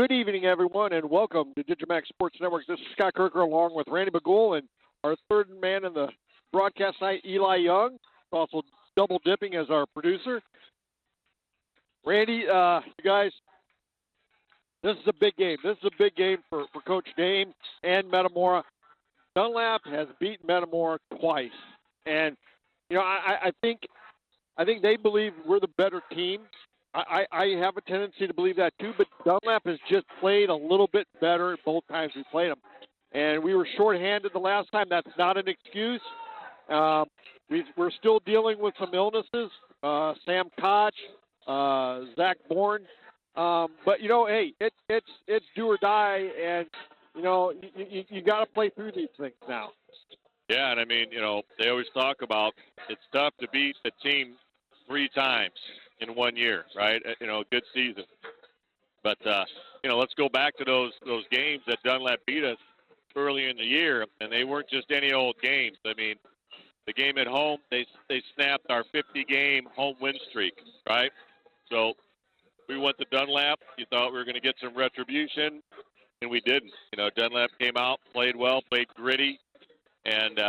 Good evening, everyone, and welcome to Digimax Sports Network. This is Scott Kerker along with Randy Bagul and our third man in the broadcast night, Eli Young, also double dipping as our producer. Randy, you guys, this is a big game. This is a big game for Coach Dame and Metamora. Dunlap has beaten Metamora twice, and I think they believe we're the better team. I have a tendency to believe that too, but Dunlap has just played a little bit better both times we played them. And we were shorthanded the last time. That's not an excuse. We're still dealing with some illnesses. Sam Koch, Zach Bourne. But, hey, it's do or die, and, you got to play through these things now. Yeah, and I mean, they always talk about it's tough to beat a team 3 times in 1 year, right? Good season. But, let's go back to those games that Dunlap beat us early in the year, and they weren't just any old games. I mean, the game at home, they snapped our 50-game home win streak, right? So we went to Dunlap. You thought we were going to get some retribution, and we didn't. Dunlap came out, played well, played gritty, and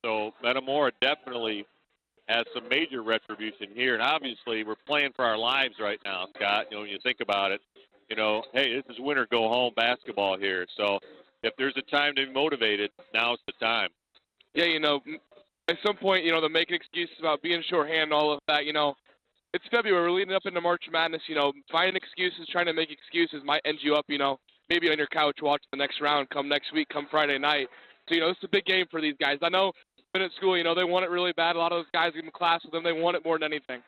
so Metamora definitely has some major retribution here. And obviously, we're playing for our lives right now, Scott. When you think about it, hey, this is win or go home basketball here. So if there's a time to be motivated, now's the time. Yeah, at some point, they're making excuses about being shorthand, all of that. It's February. We're leading up into March Madness. Finding excuses, trying to make excuses might end you up, maybe on your couch watching the next round come next week, come Friday night. So, this is a big game for these guys. I know been at school, they want it really bad. A lot of those guys in class with them, they want it more than anything.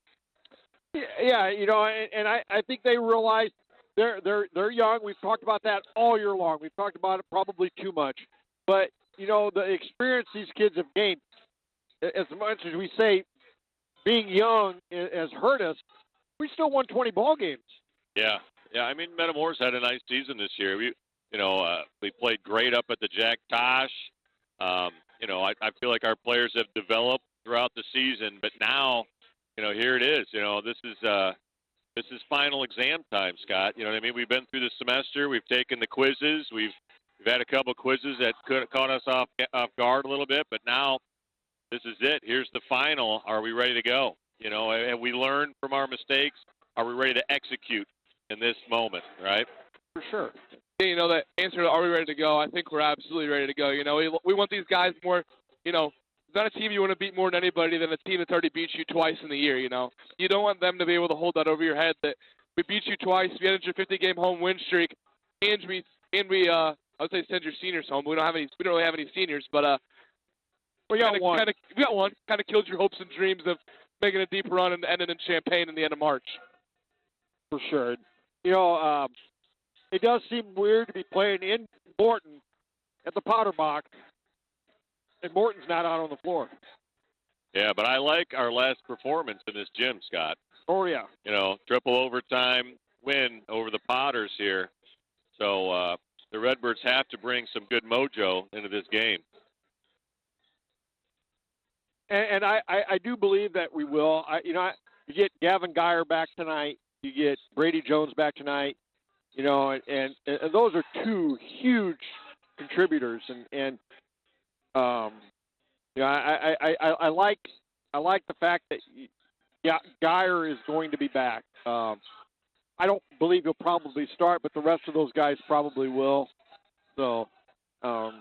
Yeah, and I think they realize they're young. We've talked about that all year long. We've talked about it probably too much. But, the experience these kids have gained, as much as we say being young has hurt us, we still won 20 ball games. Yeah. I mean, Metamora's had a nice season this year. We played great up at the Jack Tosh. I feel like our players have developed throughout the season, but now, here it is. This is final exam time, Scott. You know what I mean? We've been through the semester. We've taken the quizzes. We've had a couple of quizzes that could have caught us off guard a little bit, but now this is it. Here's the final. Are we ready to go? Have we learned from our mistakes? Are we ready to execute in this moment, right? For sure. Yeah, that answer to are we ready to go, I think we're absolutely ready to go. We want these guys more, it's not a team you want to beat more than anybody than a team that's already beat you twice in the year, You don't want them to be able to hold that over your head that we beat you twice, we ended your 50-game home win streak, and we I would say send your seniors home. We don't really have any seniors, but we got one. We got one. Kind of killed your hopes and dreams of making a deep run and ending in Champaign in the end of March. For sure. It does seem weird to be playing in Morton at the Potter Box, and Morton's not out on the floor. Yeah, but I like our last performance in this gym, Scott. Oh, yeah. Triple overtime win over the Potters here. So the Redbirds have to bring some good mojo into this game. And I do believe that we will. You get Gavin Geyer back tonight. You get Brady Jones back tonight. And those are 2 huge contributors, and I like the fact that Geyer is going to be back. I don't believe he'll probably start, but the rest of those guys probably will. So, I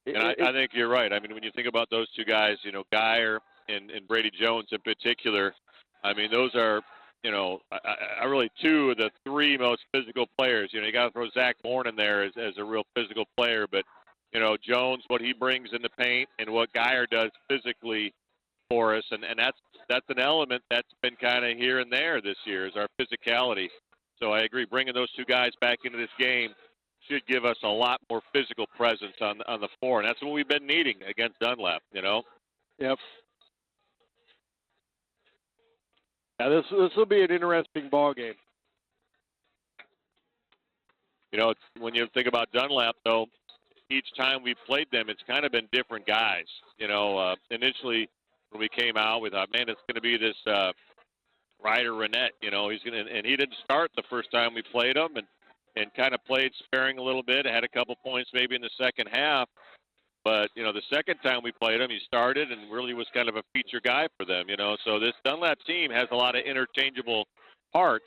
think you're right. I mean, when you think about those 2 guys, Geyer and Brady Jones in particular, I mean, those are. I really 2 of the 3 most physical players. You got to throw Zach Bourne in there as a real physical player. But, Jones, what he brings in the paint and what Geyer does physically for us. And that's an element that's been kind of here and there this year is our physicality. So I agree. Bringing those 2 guys back into this game should give us a lot more physical presence on the floor. And that's what we've been needing against Dunlap, Yep. Yeah, this will be an interesting ball game. When you think about Dunlap, though, each time we played them, it's kind of been different guys. Initially when we came out, we thought, man, it's going to be this Ryder Renette. He's going to, and he didn't start the first time we played him, and and kind of played sparing a little bit. Had a couple points maybe in the second half. But, the second time we played him, he started and really was kind of a feature guy for them, So this Dunlap team has a lot of interchangeable parts,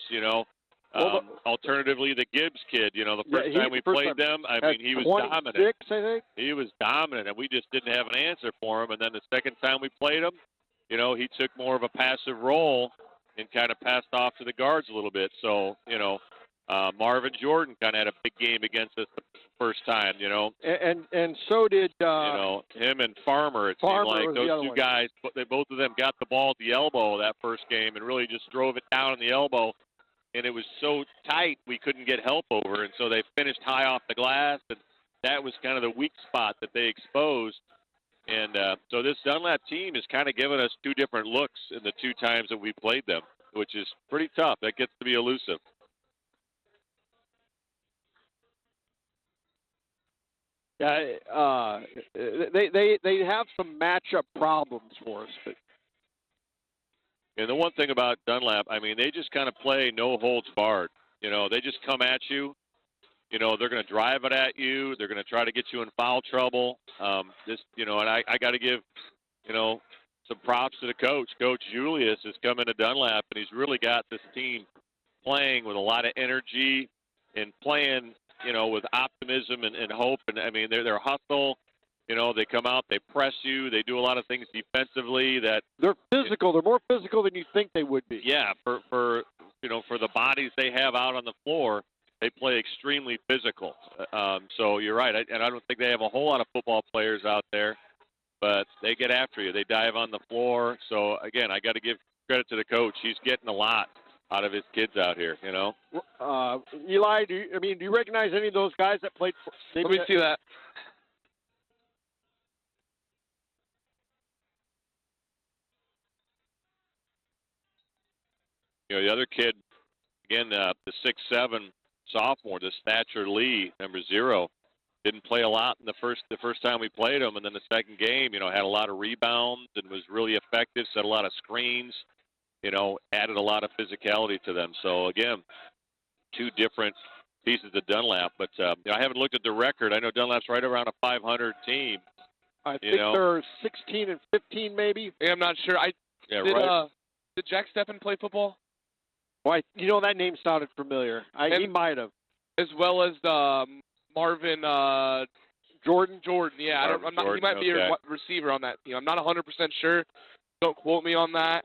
Alternatively, the Gibbs kid, the first time we played them, he was dominant. I think. He was dominant, and we just didn't have an answer for him. And then the second time we played him, he took more of a passive role and kind of passed off to the guards a little bit. So, Marvin Jordan kind of had a big game against us the first time, And so did him and Farmer. It seemed like those two guys, both of them got the ball at the elbow that first game and really just drove it down on the elbow. And it was so tight we couldn't get help over, and so they finished high off the glass, and that was kind of the weak spot that they exposed. And so this Dunlap team has kind of given us two different looks in the two times that we played them, which is pretty tough. That gets to be elusive. Yeah, they have some matchup problems for us. But. And the one thing about Dunlap, they just kind of play no holds barred. They just come at you. They're going to drive it at you. They're going to try to get you in foul trouble. And I got to give, some props to the coach. Coach Julius has come into Dunlap, and he's really got this team playing with a lot of energy and playing, with optimism and hope. And, they're hustle. They come out, they press you, they do a lot of things defensively that they're physical. They're more physical than you think they would be. Yeah, for the bodies they have out on the floor, they play extremely physical. So you're right, and I don't think they have a whole lot of football players out there, but they get after you. They dive on the floor. So again, I got to give credit to the coach. He's getting a lot out of his kids out here. Eli, do you recognize any of those guys that played? Let me see that. The other kid, again, the 6'7" sophomore, the Thatcher Lee, number 0, didn't play a lot in the first time we played him, and then the second game, had a lot of rebounds and was really effective, set a lot of screens, added a lot of physicality to them. So again, two different pieces of Dunlap, but I haven't looked at the record. I know Dunlap's right around a 500 team. I think they're 16-15 maybe. Yeah, I'm not sure. Did Jack Steffen play football? Well, that name sounded familiar. He might have. As well as Marvin Jordan. Yeah, he might be a receiver on that team. I'm not 100% sure. Don't quote me on that.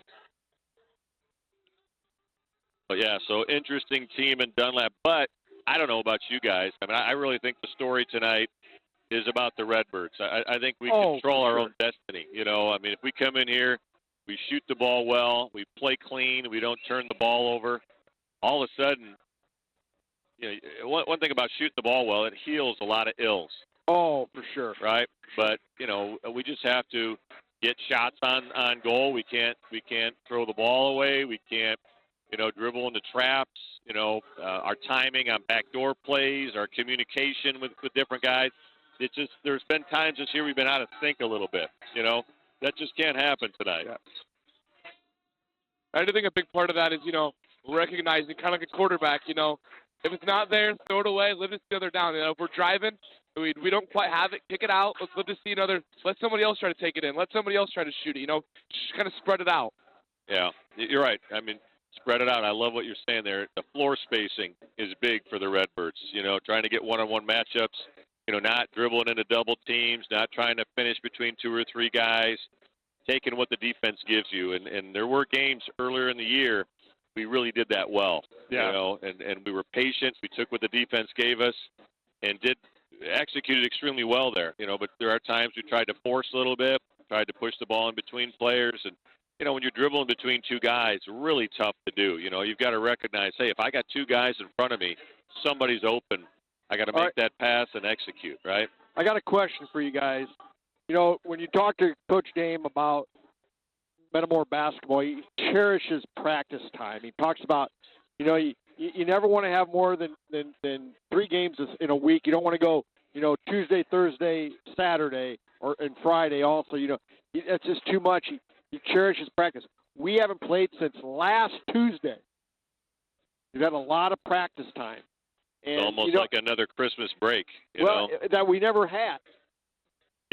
But yeah, so interesting team in Dunlap. But I don't know about you guys. I really think the story tonight is about the Redbirds. I think we control our own destiny. If we come in here, we shoot the ball well, we play clean, we don't turn the ball over, all of a sudden, one thing about shooting the ball well, it heals a lot of ills. Oh, for sure. Right? But, we just have to get shots on goal. We can't throw the ball away. We can't, dribble into traps. Our timing on backdoor plays, our communication with different guys. It's just, there's been times this year we've been out of sync a little bit, That just can't happen tonight. Yeah. I do think a big part of that is, recognizing kind of like a quarterback, if it's not there, throw it away, let it the other down. If we're driving, we don't quite have it, kick it out. Let's see another. Let somebody else try to take it in. Let somebody else try to shoot it. Just kind of spread it out. Yeah, you're right. Spread it out. I love what you're saying there. The floor spacing is big for the Redbirds. Trying to get one-on-one matchups. Not dribbling into double teams, not trying to finish between 2 or 3 guys, taking what the defense gives you. And there were games earlier in the year we really did that well. Yeah. And we were patient. We took what the defense gave us and executed extremely well there. But there are times we tried to force a little bit, tried to push the ball in between players. And, when you're dribbling between 2 guys, really tough to do. You've got to recognize, hey, if I got 2 guys in front of me, somebody's open. I got to make that pass and execute, right? I got a question for you guys. When you talk to Coach Dame about Metamora basketball, he cherishes practice time. He talks about, you never want to have more than 3 games in a week. You don't want to go, Tuesday, Thursday, Saturday, and Friday also. That's just too much. He cherishes practice. We haven't played since last Tuesday. We've had a lot of practice time. And, It's almost like another Christmas break, you know? that we never had.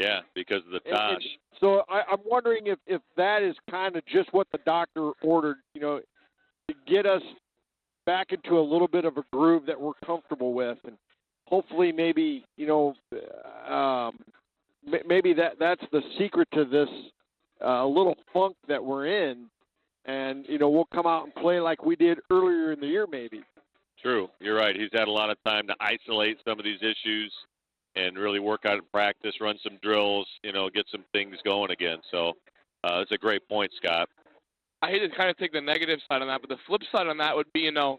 Yeah, because of the And Tosh. so I'm wondering if that is kind of just what the doctor ordered, to get us back into a little bit of a groove that we're comfortable with, and hopefully maybe maybe that's the secret to this little funk that we're in, and we'll come out and play like we did earlier in the year maybe. True, you're right. He's had a lot of time to isolate some of these issues and really work out in practice, run some drills, get some things going again. So it's a great point, Scott. I hate to kind of take the negative side on that, but the flip side on that would be, you're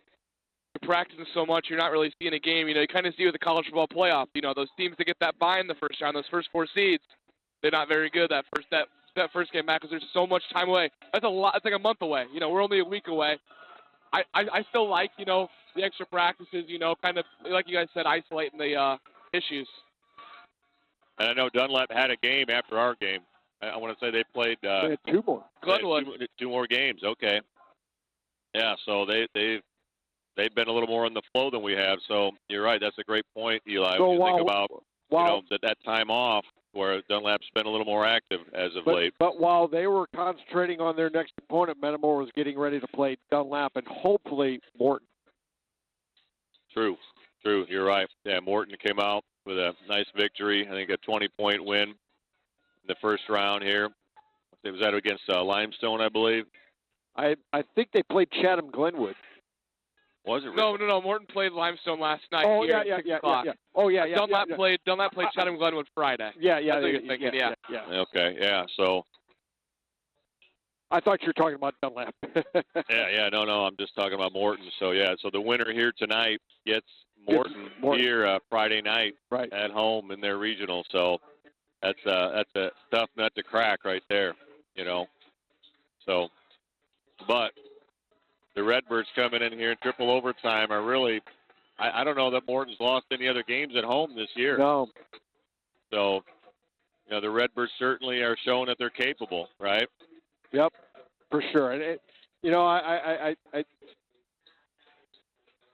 practicing so much, you're not really seeing a game. You kind of see with the college football playoff, those teams that get that bye in the first round, those first 4 seeds, they're not very good that first game back because there's so much time away. That's a lot. It's like a month away. We're only a week away. I still like, the extra practices, kind of, like you guys said, isolating the issues. And I know Dunlap had a game after our game. I want to say they played they had 2 more. Glenwood. 2 more games. Okay. Yeah, so they've been a little more in the flow than we have. So you're right. That's a great point, Eli. So when you think about that time off where Dunlap's been a little more active as of late. But while they were concentrating on their next opponent, Metamora was getting ready to play Dunlap and hopefully Morton. True. You're right. Yeah, Morton came out with a nice victory. I think a 20-point win in the first round here. It was that against Limestone, I believe. I think they played Chatham Glenwood. Was it? No. Morton played Limestone last night. Oh here yeah. at 6 o'clock. Oh yeah. Dunlap played Chatham Glenwood Friday. Yeah. That's what you're thinking. Yeah. Okay. Yeah. So. I thought you were talking about Dunlap. Yeah. No. I'm just talking about Morton. So yeah. So the winner here tonight gets Morton here Friday night at home in their regional. So that's a tough nut to crack right there. So, but the Redbirds coming in here in triple overtime are really, I don't know that Morton's lost any other games at home this year. No. So, the Redbirds certainly are showing that they're capable, right? Yep, for sure. And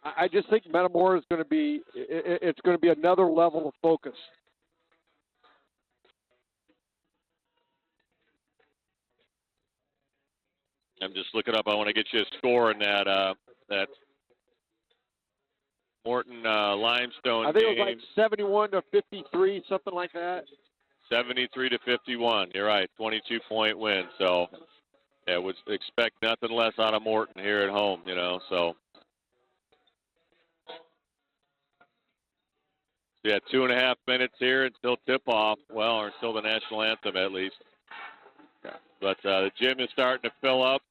I just think Metamora is going to be, it's going to be another level of focus. I'm just looking up. I want to get you a score in that Morton Limestone I think game. it was like 71-53, something like that. 73-51. You're right. 22-point win. So, yeah, would expect nothing less out of Morton here at home. So. Yeah, 2.5 minutes here until tip-off. Well, or until the national anthem at least. But the gym is starting to fill up.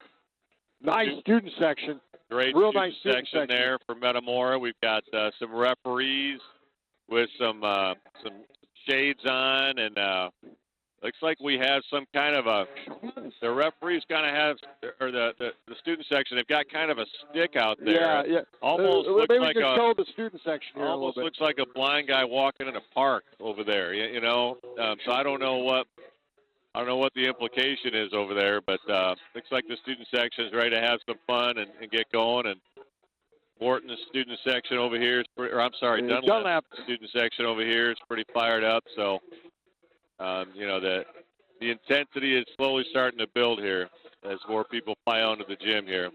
Nice student section. Great Real student nice student section there for Metamora. We've got some referees with some shades on, and looks like we have some kind of the referees kind of have, or the student section, they've got kind of a stick out there. Yeah. Almost looks maybe like we can show the student section here a little bit. Almost looks like a blind guy walking in a park over there, So I don't know what the implication is over there, but looks like the student section is ready to have some fun and get going. And Morton's student section over here is Dunlap student section over here is pretty fired up. So, the intensity is slowly starting to build here as more people fly onto the gym here.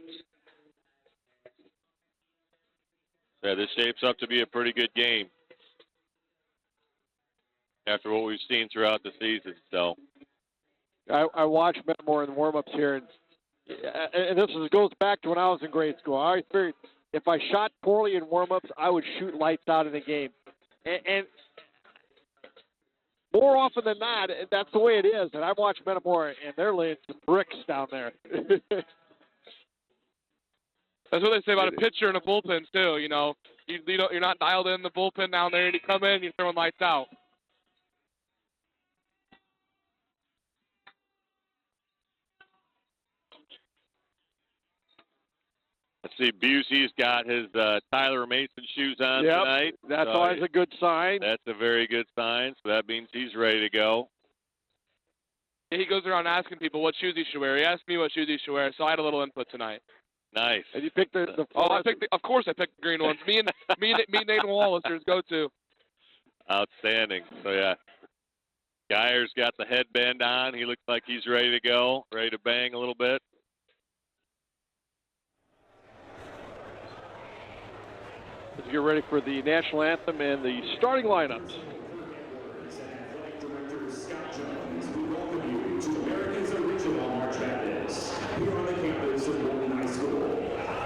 Yeah, this shapes up to be a pretty good game after what we've seen throughout the season. So. I watched Metamora in the warm-ups here, and this goes back to when I was in grade school. I always figured if I shot poorly in warm-ups, I would shoot lights out in a game. And more often than not, that's the way it is. And I've watched Metamora, and they're laying some bricks down there. That's what they say about a pitcher and a bullpen, too. You're not dialed in the bullpen down there, and you come in, you're throwing lights out. Let's see, Busey's got his Tyler Mason shoes on tonight. That's always a good sign. That's a very good sign, so that means he's ready to go. He goes around asking people what shoes he should wear. He asked me what shoes he should wear, so I had a little input tonight. Nice. And you picked the Of course I picked the green ones. Me and Nathan Wallace are his go-to. Outstanding. So, yeah. Geyer's got the headband on. He looks like he's ready to go, ready to bang a little bit. Let's get ready for the national anthem and the starting lineups. America's original March Madness, here on the campus of Walton High School.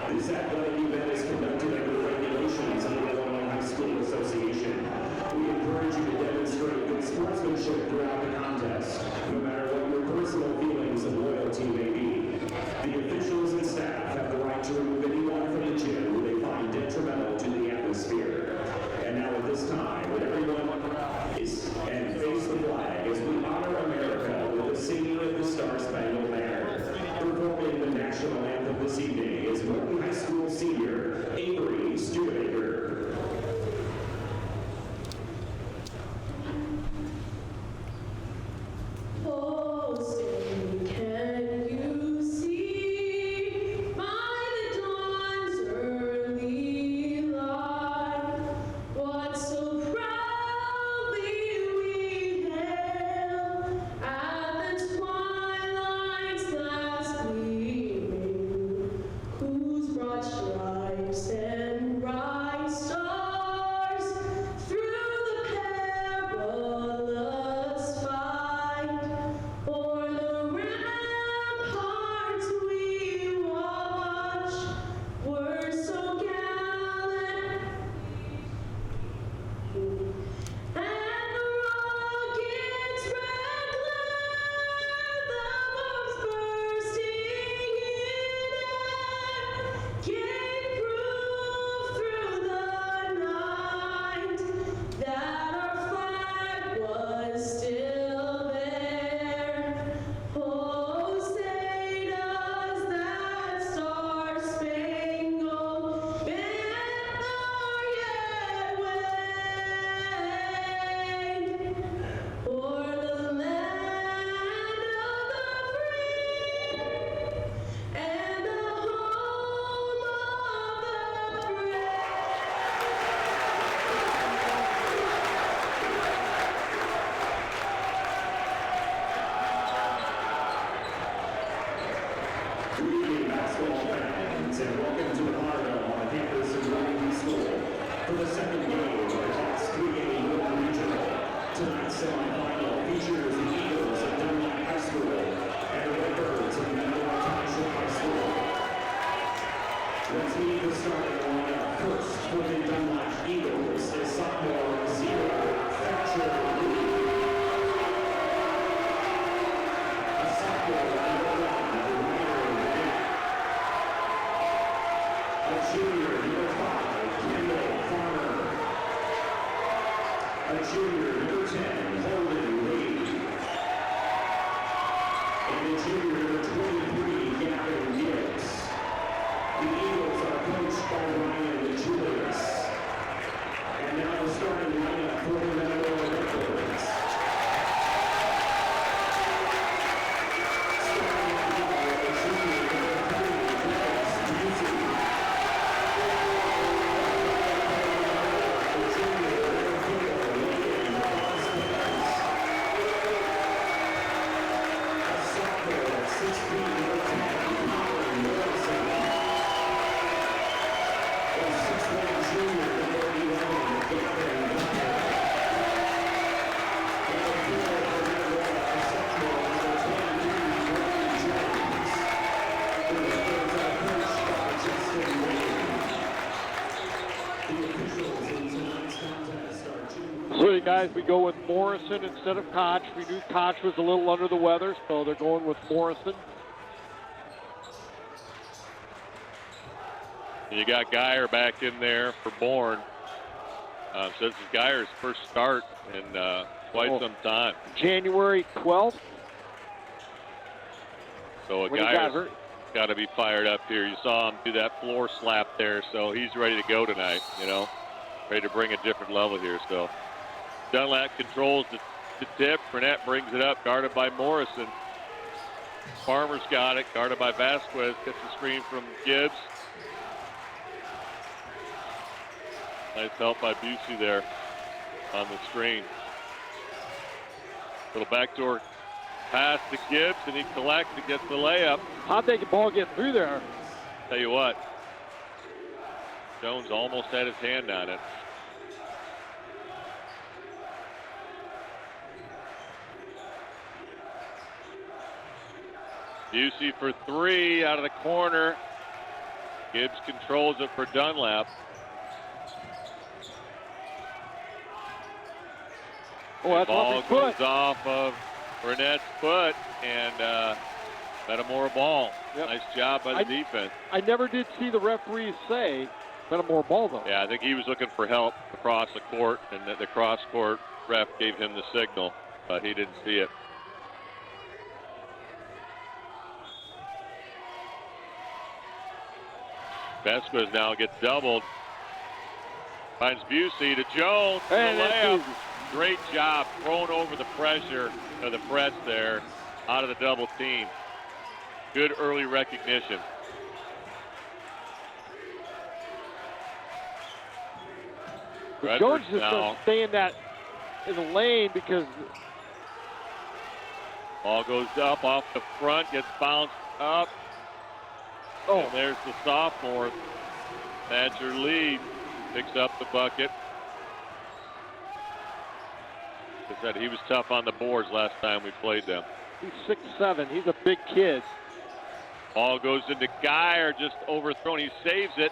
This athletic event is conducted under the regulations of the Illinois High School Association. We encourage you to demonstrate good sportsmanship throughout the contest, no matter what your personal feelings and loyalty may be. The officials and staff have the right to remove anyone from the gym who they find detrimental to the atmosphere. And now at this time, would everyone rise and face the flag as we honor America with the singing of the Star-Spangled Banner. Performing the national anthem this evening is Walton High School senior Avery Studebaker. Oh, say, can you see by the dawn's early light what so proudly we hailed at the twilight's last gleaming, whose broad stripes and bright stars through the perilous fight o'er the ramparts we watched were so gallant, and the rocket's red glare, the bombs bursting in air, gave proof through the night that our flag was still there. Oh, say does that star-spangled banner yet wave o'er the land of the free and the home of the brave? Good evening, basketball fans, and welcome to the Honor on the campus of Walton High School for the second game of the Class 3A North Regional. Tonight's semifinal features the Eagles of Dunlap High School and the Redbirds of Metamora High School. Let's meet the starting lineup. First for the Dunlap Eagles is sophomore Zero Thatcher Lee. A sophomore number 1, a junior, number 5, Kendall Farmer. A junior, number 10, Holden Lee. And a junior, number 23, Gavin Gibbs. The Eagles are coached by Ryan Julius. And now the starting lineup for the Metamora Redbirds. Starting lineup is junior, number 3, Travis Ducey. So, guys, we go with Morrison instead of Koch. We knew Koch was a little under the weather, so they're going with Morrison. And you got Geyer back in there for Bourne. So this is Geyer's first start in quite some time. January 12th. So when he got Geyer's hurt. got to be fired up here. You saw him do that floor slap there, so he's ready to go tonight, you know. Ready to bring a different level here. So Dunlap controls the tip. Burnett brings it up, guarded by Morrison. Farmer's got it, guarded by Vasquez. Gets the screen from Gibbs. Nice help by Busey there on the screen. Little backdoor pass to Gibbs, and he collects and gets the layup. How'd the ball get through there? Tell you what, Jones almost had his hand on it. Busey for three out of the corner. Gibbs controls it for Dunlap. Oh, that's ball off his goes foot. off of Burnett's foot, and Metamora ball. Yep. Nice job by the defense. I never did see the referee say Metamora ball, though. Yeah, I think he was looking for help across the court, and the cross-court ref gave him the signal, but he didn't see it. Vasquez now gets doubled. Finds Busey to Jones. And the that's layup. easy. Great job throwing over the pressure of the press there out of the double team. Good early recognition. But Jones Redbirds just now. doesn't stay in the lane because Ball goes up off the front, gets bounced up. oh, And there's the sophomore. Thatcher Lee picks up the bucket. I said he was tough on the boards last time we played them. he's 6'7". He's a big kid. Ball goes into Geyer, just overthrown. He saves it.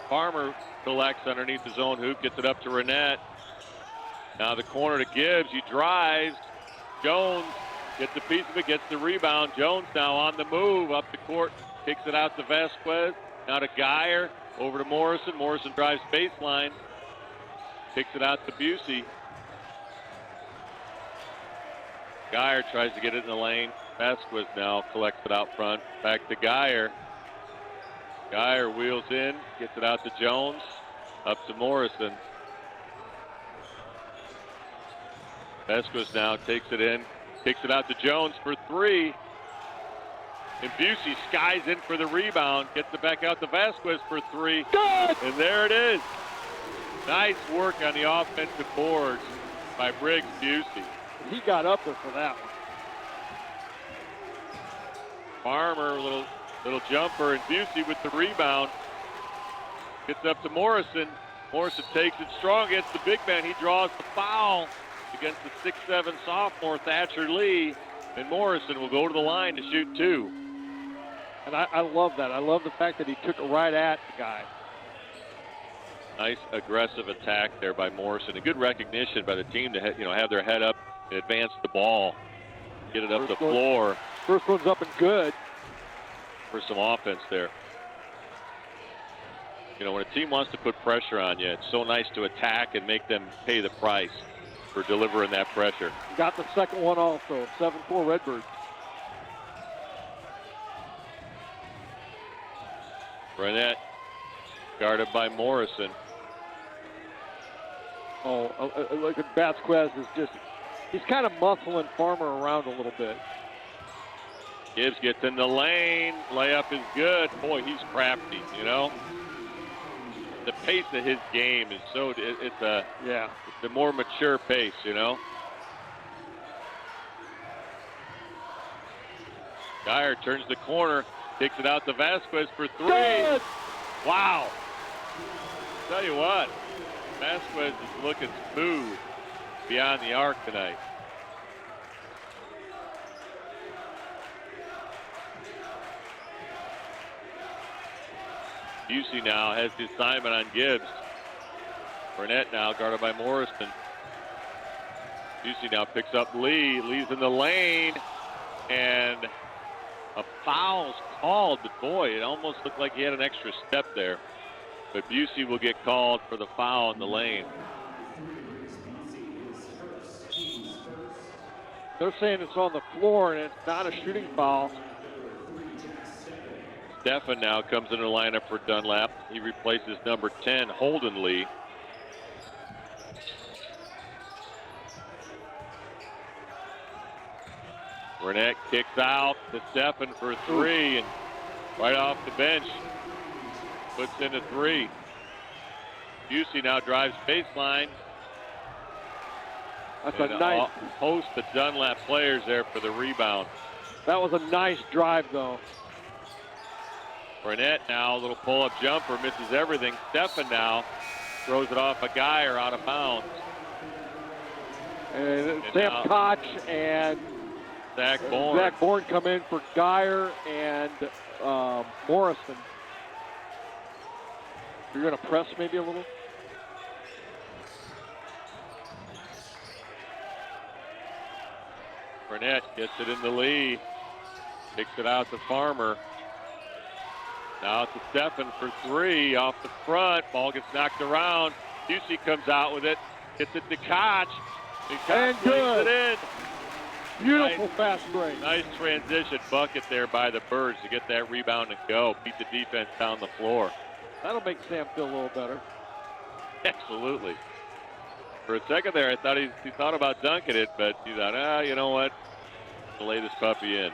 Farmer collects underneath his own hoop, gets it up to Renette. Now the corner to Gibbs. He drives. Jones gets a piece of it, gets the rebound. Jones now on the move up the court, kicks it out to Vasquez. Now to Geyer, over to Morrison. Morrison drives baseline, kicks it out to Busey. Geyer tries to get it in the lane. Vasquez now collects it out front. Back to Geyer. Geyer wheels in, gets it out to Jones. Up to Morrison. Vasquez now takes it in, kicks it out to Jones for three. And Busey skies in for the rebound, gets it back out to Vasquez for three. Good! And there it is. Nice work on the offensive boards by Briggs Busey. He got up there for that one. Farmer, little jumper, and Busey with the rebound. Gets up to Morrison. Morrison takes it strong against the big man. He draws the foul against the 6'7" sophomore Thatcher Lee. And Morrison will go to the line to shoot two. And I love that. I love the fact that he took it right at the guy. Nice aggressive attack there by Morrison. A good recognition by the team to have their head up and advance the ball. Get it up the floor. First one's up and good. For some offense there. When a team wants to put pressure on you, it's so nice to attack and make them pay the price for delivering that pressure. Got the second one also. 7-4 Redbirds. Renette guarded by Morrison. Oh, look at Vasquez is just, he's kind of muscling Farmer around a little bit. Gibbs gets in the lane. Layup is good. Boy, he's crafty, The pace of his game is it's a more mature pace, Geyer turns the corner, takes it out to Vasquez for three. Good! Wow. Tell you what, Vasquez is looking smooth beyond the arc tonight. Busey now has the assignment on Gibbs. Burnett now guarded by Morrison. Busey now picks up Lee. Lee's in the lane. And a foul's called. But boy, it almost looked like he had an extra step there. But Busey will get called for the foul in the lane. They're saying it's on the floor and it's not a shooting foul. Stefan now comes into the lineup for Dunlap. He replaces number 10, Holden Lee. Burnett kicks out to Steffen for three, and right off the bench, puts in a three. Busey now drives baseline. That's and a nice. Host the Dunlap players there for the rebound. That was a nice drive, though. Burnett now, a little pull-up jumper, misses everything. Steffen now throws it off a guy or out of bounds. And Sam now Koch and Zach Bourne come in for Geyer and Morrison. You're going to press maybe a little? Burnett gets it in the lead. Kicks it out to Farmer. Now to Steffen for three off the front. Ball gets knocked around. Busey comes out with it. Gets it to Koch. And good. It in. Beautiful fast break. Nice transition bucket there by the Birds to get that rebound and go. Beat the defense down the floor. That'll make Sam feel a little better. Absolutely. For a second there, I thought he thought about dunking it, but he thought, you know what? I'll lay this puppy in.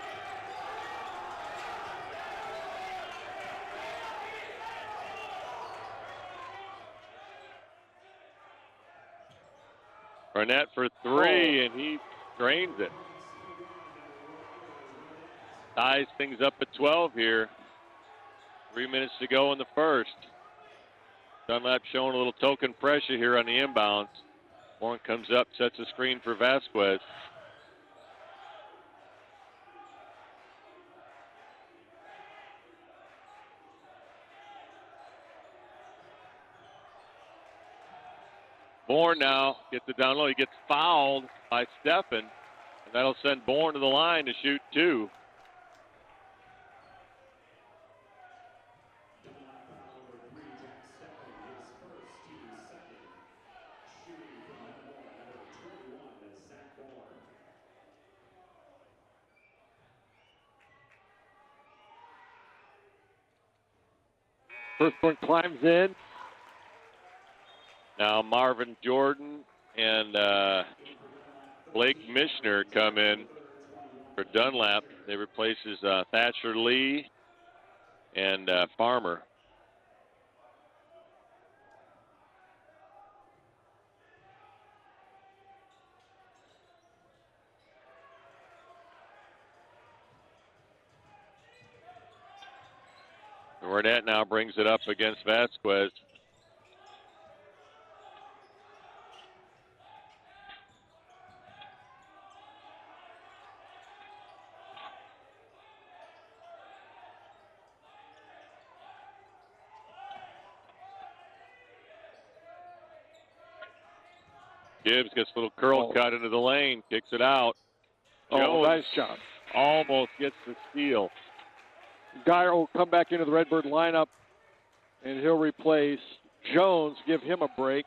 Burnett for three, and he drains it. Ties things up at 12 here. 3 minutes to go in the first. Dunlap showing a little token pressure here on the inbounds. Warren comes up, sets a screen for Vasquez. Bourne now gets it down low. He gets fouled by Steffen, and that'll send Bourne to the line to shoot two. First one climbs in. Now Marvin Jordan and Blake Mishner come in for Dunlap. They replaces Thatcher Lee and Farmer. Burnett now brings it up against Vasquez. Gibbs gets a little curl cut into the lane, kicks it out. Oh, nice job. Almost gets the steal. Geyer will come back into the Redbird lineup, and he'll replace Jones, give him a break.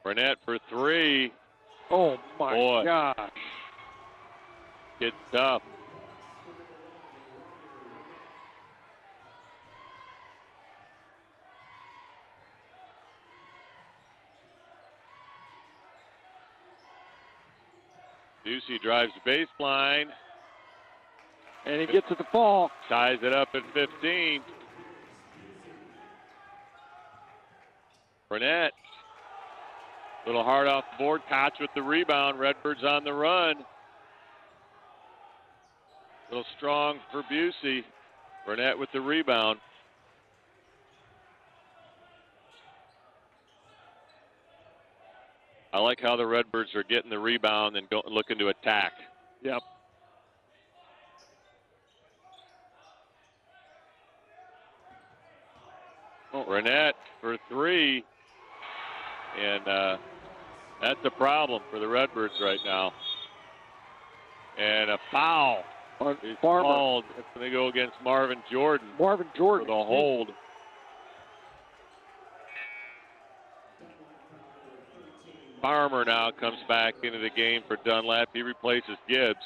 Burnett for three. Oh, my gosh. Gets tough. Busey drives the baseline. And he gets it to fall. Ties it up at 15. Burnett. Little hard off the board. Koch with the rebound. Redbirds on the run. Little strong for Busey. Burnett with the rebound. I like how the Redbirds are getting the rebound and looking to attack. Yep. Burnett for three. And that's a problem for the Redbirds right now. And a foul is called. It's going to go against Marvin Jordan. Marvin Jordan. For the hold. Farmer now comes back into the game for Dunlap. He replaces Gibbs.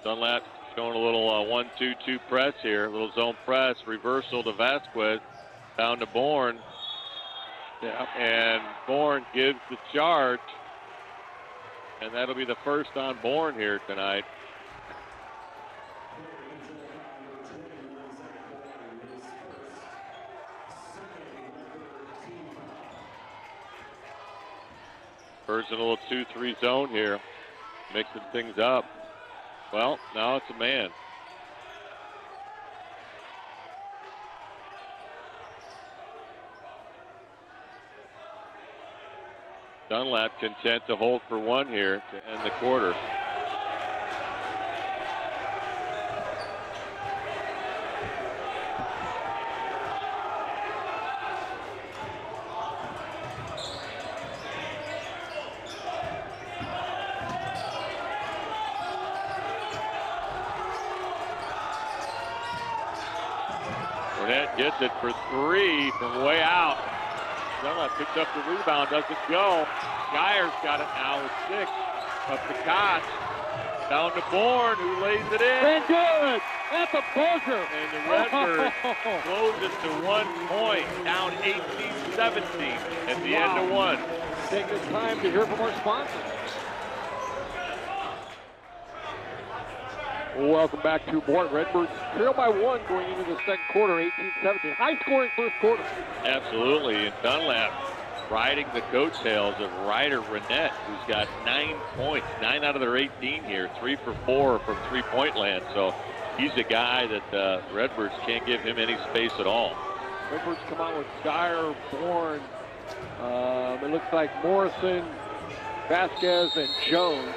Dunlap Showing a little 1-2-2 press here. A little zone press. Reversal to Vasquez. Down to Bourne. Yeah. And Bourne gives the charge. And that'll be the first on Bourne here tonight. Bird's in a little 2-3 zone here, mixing things up. Well, now it's a man. Dunlap content to hold for one here to end the quarter. Gets it for three from way out. Dunlap picks up the rebound, doesn't go. Geyer's got it now with 6. Up to Koch. Down to Bourne, who lays it in. And good! At the buzzer! And the Redbirds close it to 1 point, down 18-17 at the end of 1. Take this time to hear from our sponsors. Welcome back to Bourne. Redbirds trail by 1 going into the second quarter, 18-17. High-scoring first quarter. Absolutely, and Dunlap riding the coattails of Ryder Renette, who's got 9 points, 9 out of their 18 here, 3 for 4 from three-point land. So he's a guy that Redbirds can't give him any space at all. Redbirds come out with Geyer, Bourne. It looks like Morrison, Vasquez, and Jones.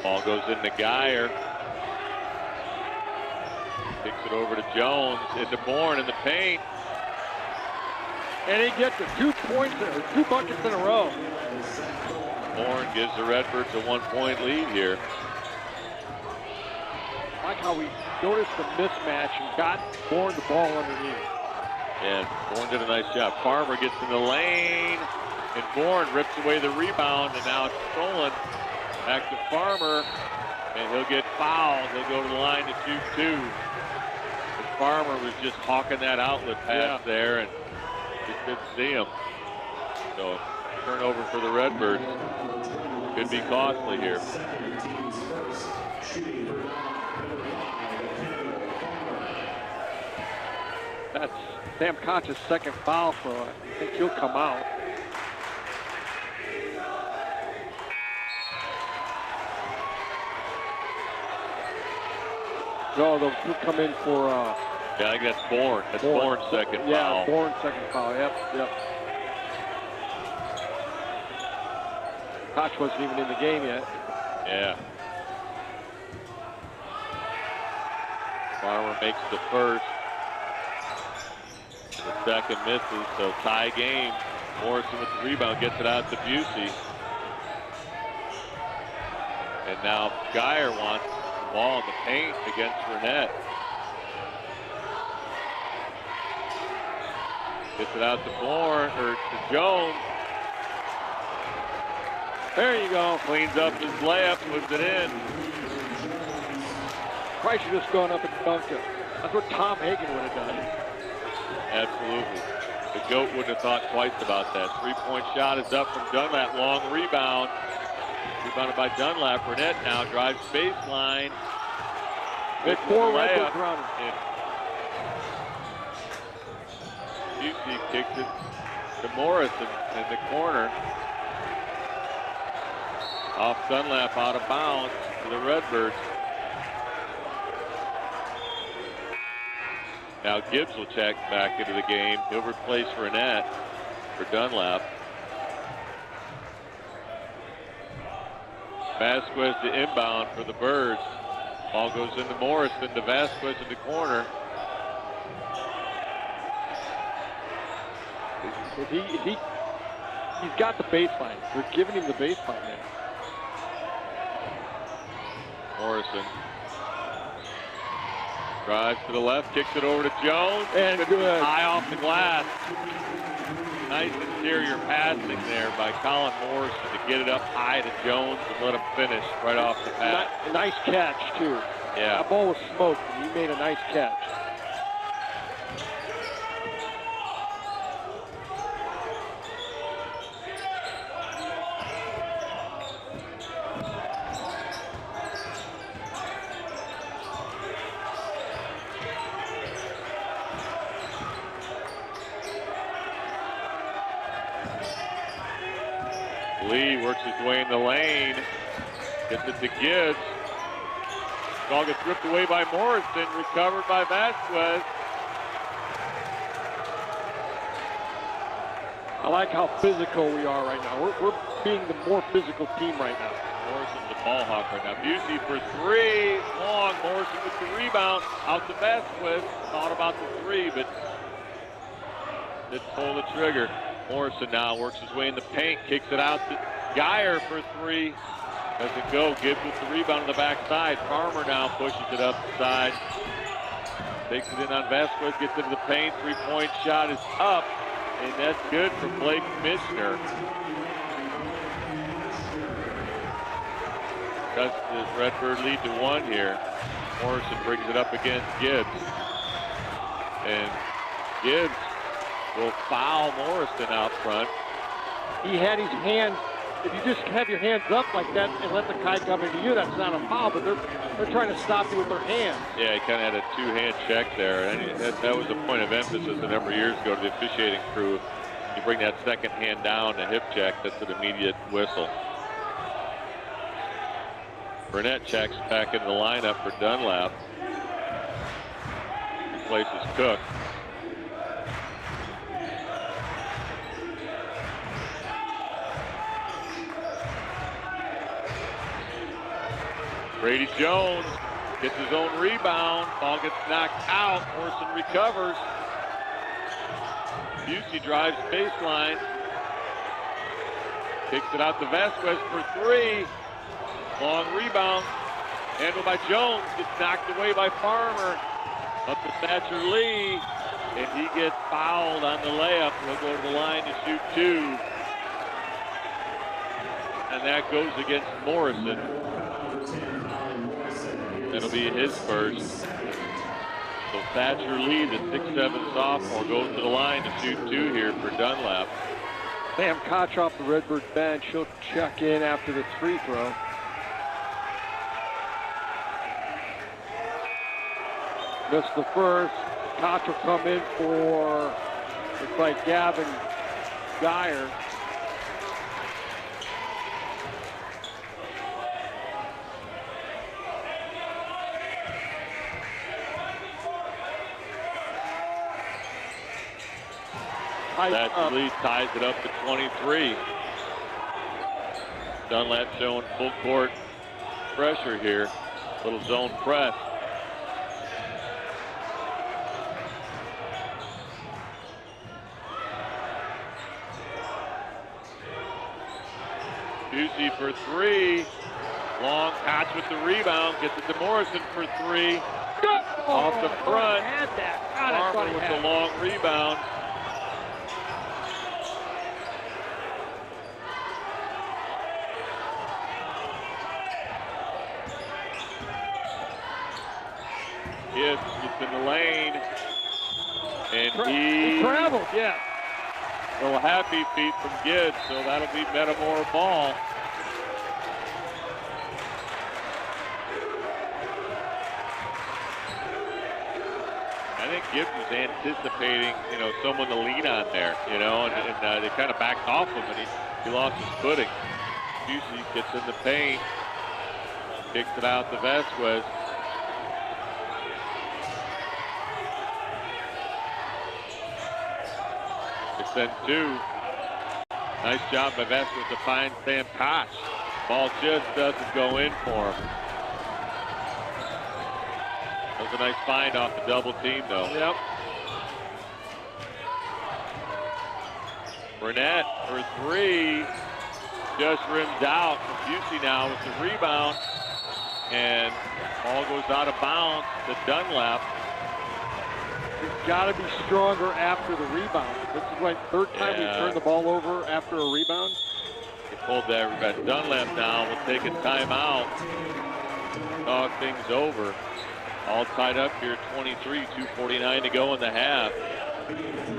Ball goes into Geyer. Kicks it over to Jones, into Bourne in the paint. And he gets the 2 points, 2 buckets in a row. Bourne gives the Redbirds a 1-point lead here. I like how we noticed the mismatch and got Bourne the ball underneath. And Bourne did a nice job. Farmer gets in the lane, and Bourne rips away the rebound, and now it's stolen. Back to Farmer, and he'll get fouled. He'll go to the line to 2-2. But Farmer was just hawking that outlet pass there, and just didn't see him. So, turnover for the Redbirds. Could be costly here. That's Sam Koch's second foul, so I think he'll come out. No, they'll come in for... yeah, I guess Bourne. That's Bourne's second foul. Yeah, Bourne's second foul. Yep. Koch wasn't even in the game yet. Yeah. Farmer makes the first. The second misses, so tie game. Morrison with the rebound, gets it out to Busey. And now Geyer wants the ball in the paint against Renette. Gets it out to Bourne, or to Jones. There you go. Cleans up his layup, puts it in. Probably should have just gone up and dunked it. That's what Tom Hagen would have done. Absolutely. The GOAT wouldn't have thought twice about that. Three-point shot is up from Dunlap. Long rebound. Rebounded by Dunlap. Renette now drives baseline. Big four Redbirds running. Busey kicks it to Morrison in the corner. Off Dunlap, out of bounds to the Redbirds. Now Gibbs will check back into the game. He'll replace Renette for Dunlap. Vasquez to inbound for the Birds. Ball goes into Morrison, to Vasquez in the corner. He's got the baseline. They're giving him the baseline now. Morrison. Drives to the left, kicks it over to Jones. And good. High off the glass. Nice interior passing there by Colin Morrison to get it up high to Jones and let him finish right off the bat. Nice catch, too. Yeah. That ball was smoked, and he made a nice catch. Lee works his way in the lane, gets it to Gibbs. Ball gets ripped away by Morrison, recovered by Vasquez. I like how physical we are right now. We're being the more physical team right now. Morrison's a ball hawk right now. Busey for three, long. Morrison with the rebound, out to Vasquez. Thought about the three, but didn't pull the trigger. Morrison now works his way in the paint, kicks it out to Geyer for three. Doesn't go. Gibbs with the rebound on the backside. Farmer now pushes it up the side. Takes it in on Vasquez, gets into the paint. Three-point shot is up, and that's good for Blake Mishner. Cuts the Redbird lead to one here. Morrison brings it up against Gibbs. And Gibbs will foul Morrison out front. He had his hands. If you just have your hands up like that and let the guy come into you, that's not a foul, but they're trying to stop you with their hands. Yeah, he kind of had a two-hand check there. And that was a point of emphasis a number of years ago to the officiating crew. You bring that second hand down, a hip check, that's an immediate whistle. Burnett checks back into the lineup for Dunlap. Replaces Cook. Brady Jones gets his own rebound. Ball gets knocked out. Morrison recovers. Busey drives baseline. Kicks it out to Vasquez for three. Long rebound. Handled by Jones. Gets knocked away by Farmer. Up to Thatcher Lee. And he gets fouled on the layup. He'll go to the line to shoot two. And that goes against Morrison. That'll be his first. So Thatcher Lee, the 6'7" sophomore, goes to the line to shoot two here for Dunlap. Sam Koch off the Redbird bench. He'll check in after the free throw. Missed the first. Koch will come in for, looks like Gavin Geyer. That lead ties it up to 23. Dunlap showing full court pressure here. Little zone press. Busey for three. Long catch with the rebound. Gets it to Morrison for three. Off the front. Farmer with the long rebound. Gibbs gets in the lane, and he traveled, yeah. A little happy feet from Gibbs, so that'll be Metamora ball. I think Gibbs was anticipating, someone to lean on there, and they kind of backed off him, and he lost his footing. Busey gets in the paint, kicks it out to Vasquez. Then two. Nice job by Vasquez to find Sam Koch. Ball just doesn't go in for him. That was a nice find off the double team, though. Yep. Burnett for three. Just rims out. Busey now with the rebound. And Ball goes out of bounds to Dunlap. You've got to be stronger after the rebound. This is like third time we turned the ball over after a rebound. They pulled that. We've got Dunlap now. We'll take a timeout. Talk things over. All tied up here, 23, 2:49 to go in the half.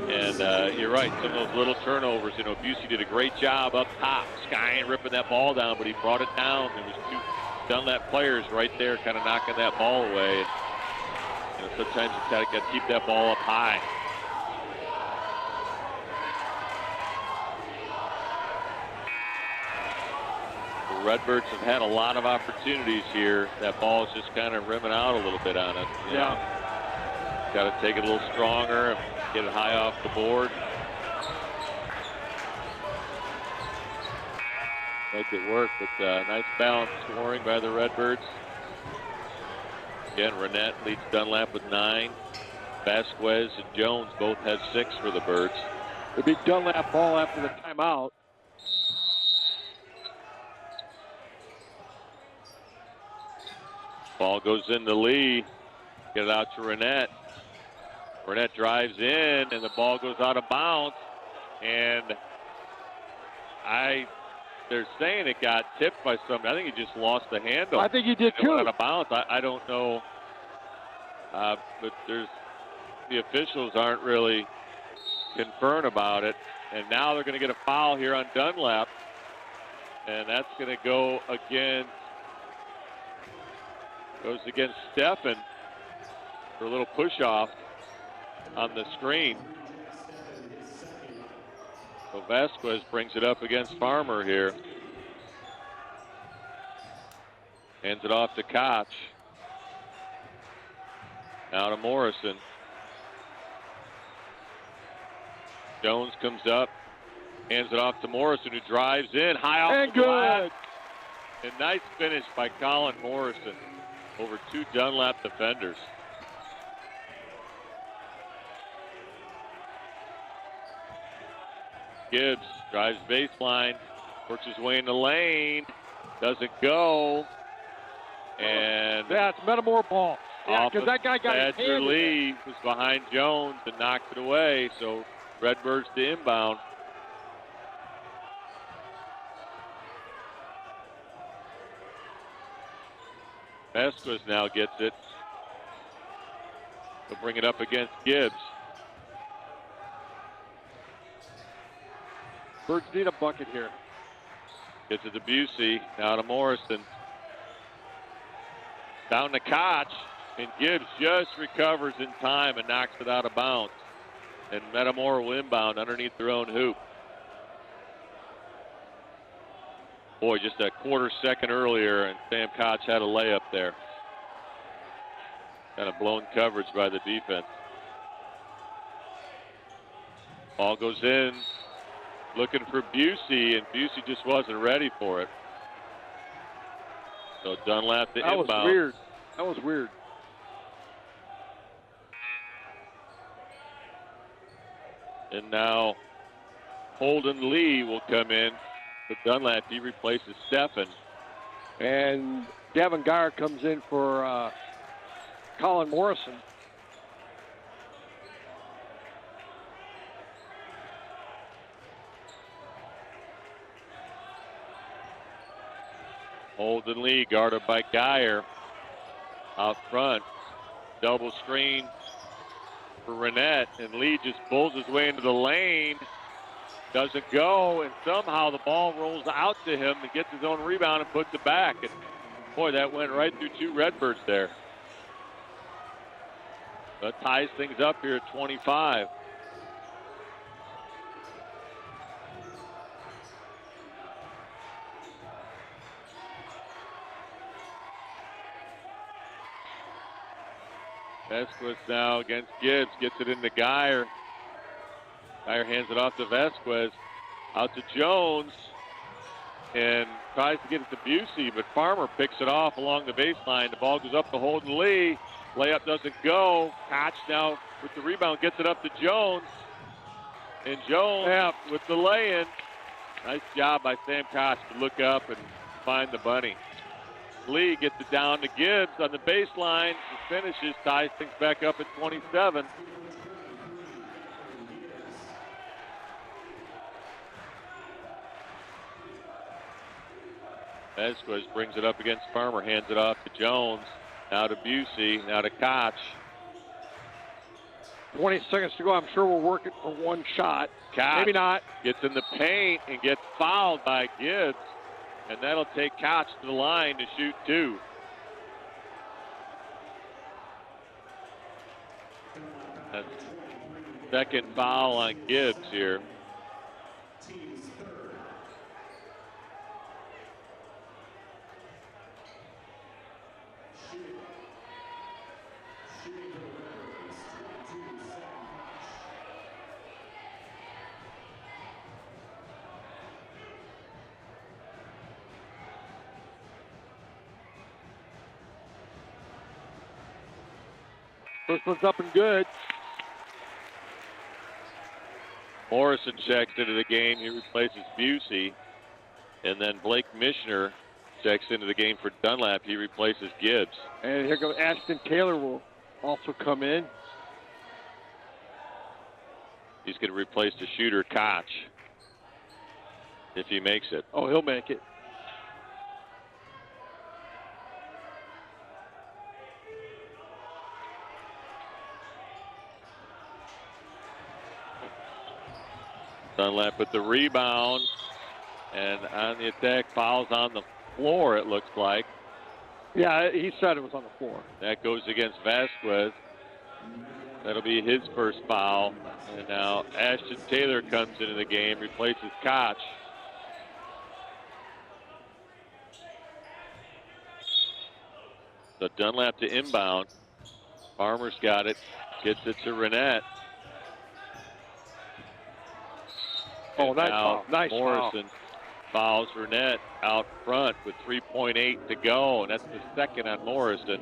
And you're right, some of those little turnovers. You know, Busey did a great job up top, skying, ripping that ball down, but he brought it down. There was two Dunlap players right there kind of knocking that ball away. You know, sometimes you got to keep that ball up high. The Redbirds have had a lot of opportunities here. That ball is just kind of rimming out a little bit on it. Got to take it a little stronger and get it high off the board. Make it work, but nice balance scoring by the Redbirds. Again, Renette leads Dunlap with 9. Vasquez and Jones both have 6 for the Birds. The big Dunlap ball after the timeout. Ball goes into Lee. Get it out to Renette. Renette drives in, and the ball goes out of bounds. And they're saying it got tipped by somebody. I think he just lost the handle. I think he did It too. went out of bounds. I don't know. But the officials aren't really concerned about it. And now they're going to get a foul here on Dunlap. And that's going to go against Steffen for a little push-off on the screen. So Vasquez brings it up against Farmer here. Hands it off to Koch. Now to Morrison. Jones comes up, hands it off to Morrison, who drives in, high off And the glass. good. And nice finish by Colin Morrison over 2 Dunlap defenders. Gibbs drives baseline, works his way in the lane, doesn't go, and That's Metamora ball. Yeah, because that guy got his Badger hand in Lee was behind Jones and knocked it away, so Redbirds to inbound. Vasquez now gets it. He'll bring it up against Gibbs. Birds need a bucket here. Gets it to Busey, now to Morrison. Down to Koch, and Gibbs just recovers in time and knocks it out of bounds. And Metamora will inbound underneath their own hoop. Boy, just a quarter second earlier, and Sam Koch had a layup there. Kind of blown coverage by the defense. Ball goes in, looking for Busey, and Busey just wasn't ready for it. So Dunlap to inbound. That was weird. That was weird. And now Holden Lee will come in for Dunlap. He replaces Steffen. And Gavin Geyer comes in for Colin Morrison. Holden Lee guarded by Geyer out front. Double screen for Renette, and Lee just pulls his way into the lane. Doesn't go, and somehow the ball rolls out to him and gets his own rebound and puts it back. And boy, that went right through 2 Redbirds there. That ties things up here at 25. Vasquez now against Gibbs, gets it into Geyer. Geyer hands it off to Vasquez, out to Jones, and tries to get it to Busey, but Farmer picks it off along the baseline. The ball goes up to Holden Lee. Layup doesn't go. Koch now with the rebound gets it up to Jones, and Jones with the lay-in. Nice job by Sam Koch to look up and find the bunny. Lee gets it down to Gibbs on the baseline. He finishes, ties things back up at 27. Vasquez brings it up against Farmer, hands it off to Jones. Now to Busey, now to Koch. 20 seconds to go. I'm sure we're working for one shot. Koch Maybe not. gets in the paint and gets fouled by Gibbs. And that'll take Koch to the line to shoot 2. That's second foul on Gibbs here. First one's up and good. Morrison checks into the game. He replaces Busey. And then Blake Mishner checks into the game for Dunlap. He replaces Gibbs. And here goes Ashton Taylor will also come in. He's going to replace the shooter, Koch, if he makes it. Oh, he'll make it. Dunlap with the rebound, and on the attack, fouls on the floor, it looks like. Yeah, he said it was on the floor. That goes against Vasquez. That'll be his first foul. And now Ashton Taylor comes into the game, replaces Koch. So Dunlap to inbound. Farmer's got it, gets it to Renette. Oh, And nice now foul. Nice Morrison fouls Renette out front with 3.8 to go, and that's the second on Morrison.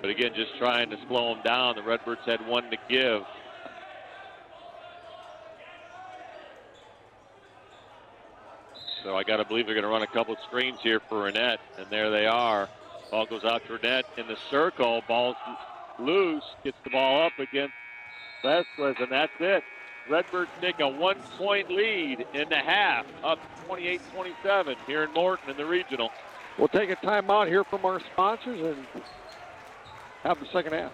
But again, just trying to slow him down. The Redbirds had one to give. So I got to believe they're going to run a couple of screens here for Renette, and there they are. Ball goes out to Renette in the circle. Ball's loose, gets the ball up against Vasquez, and that's it. Redbirds take a 1-point lead in the half, up 28-27 here in Morton in the regional. We'll take a timeout here from our sponsors and have the second half.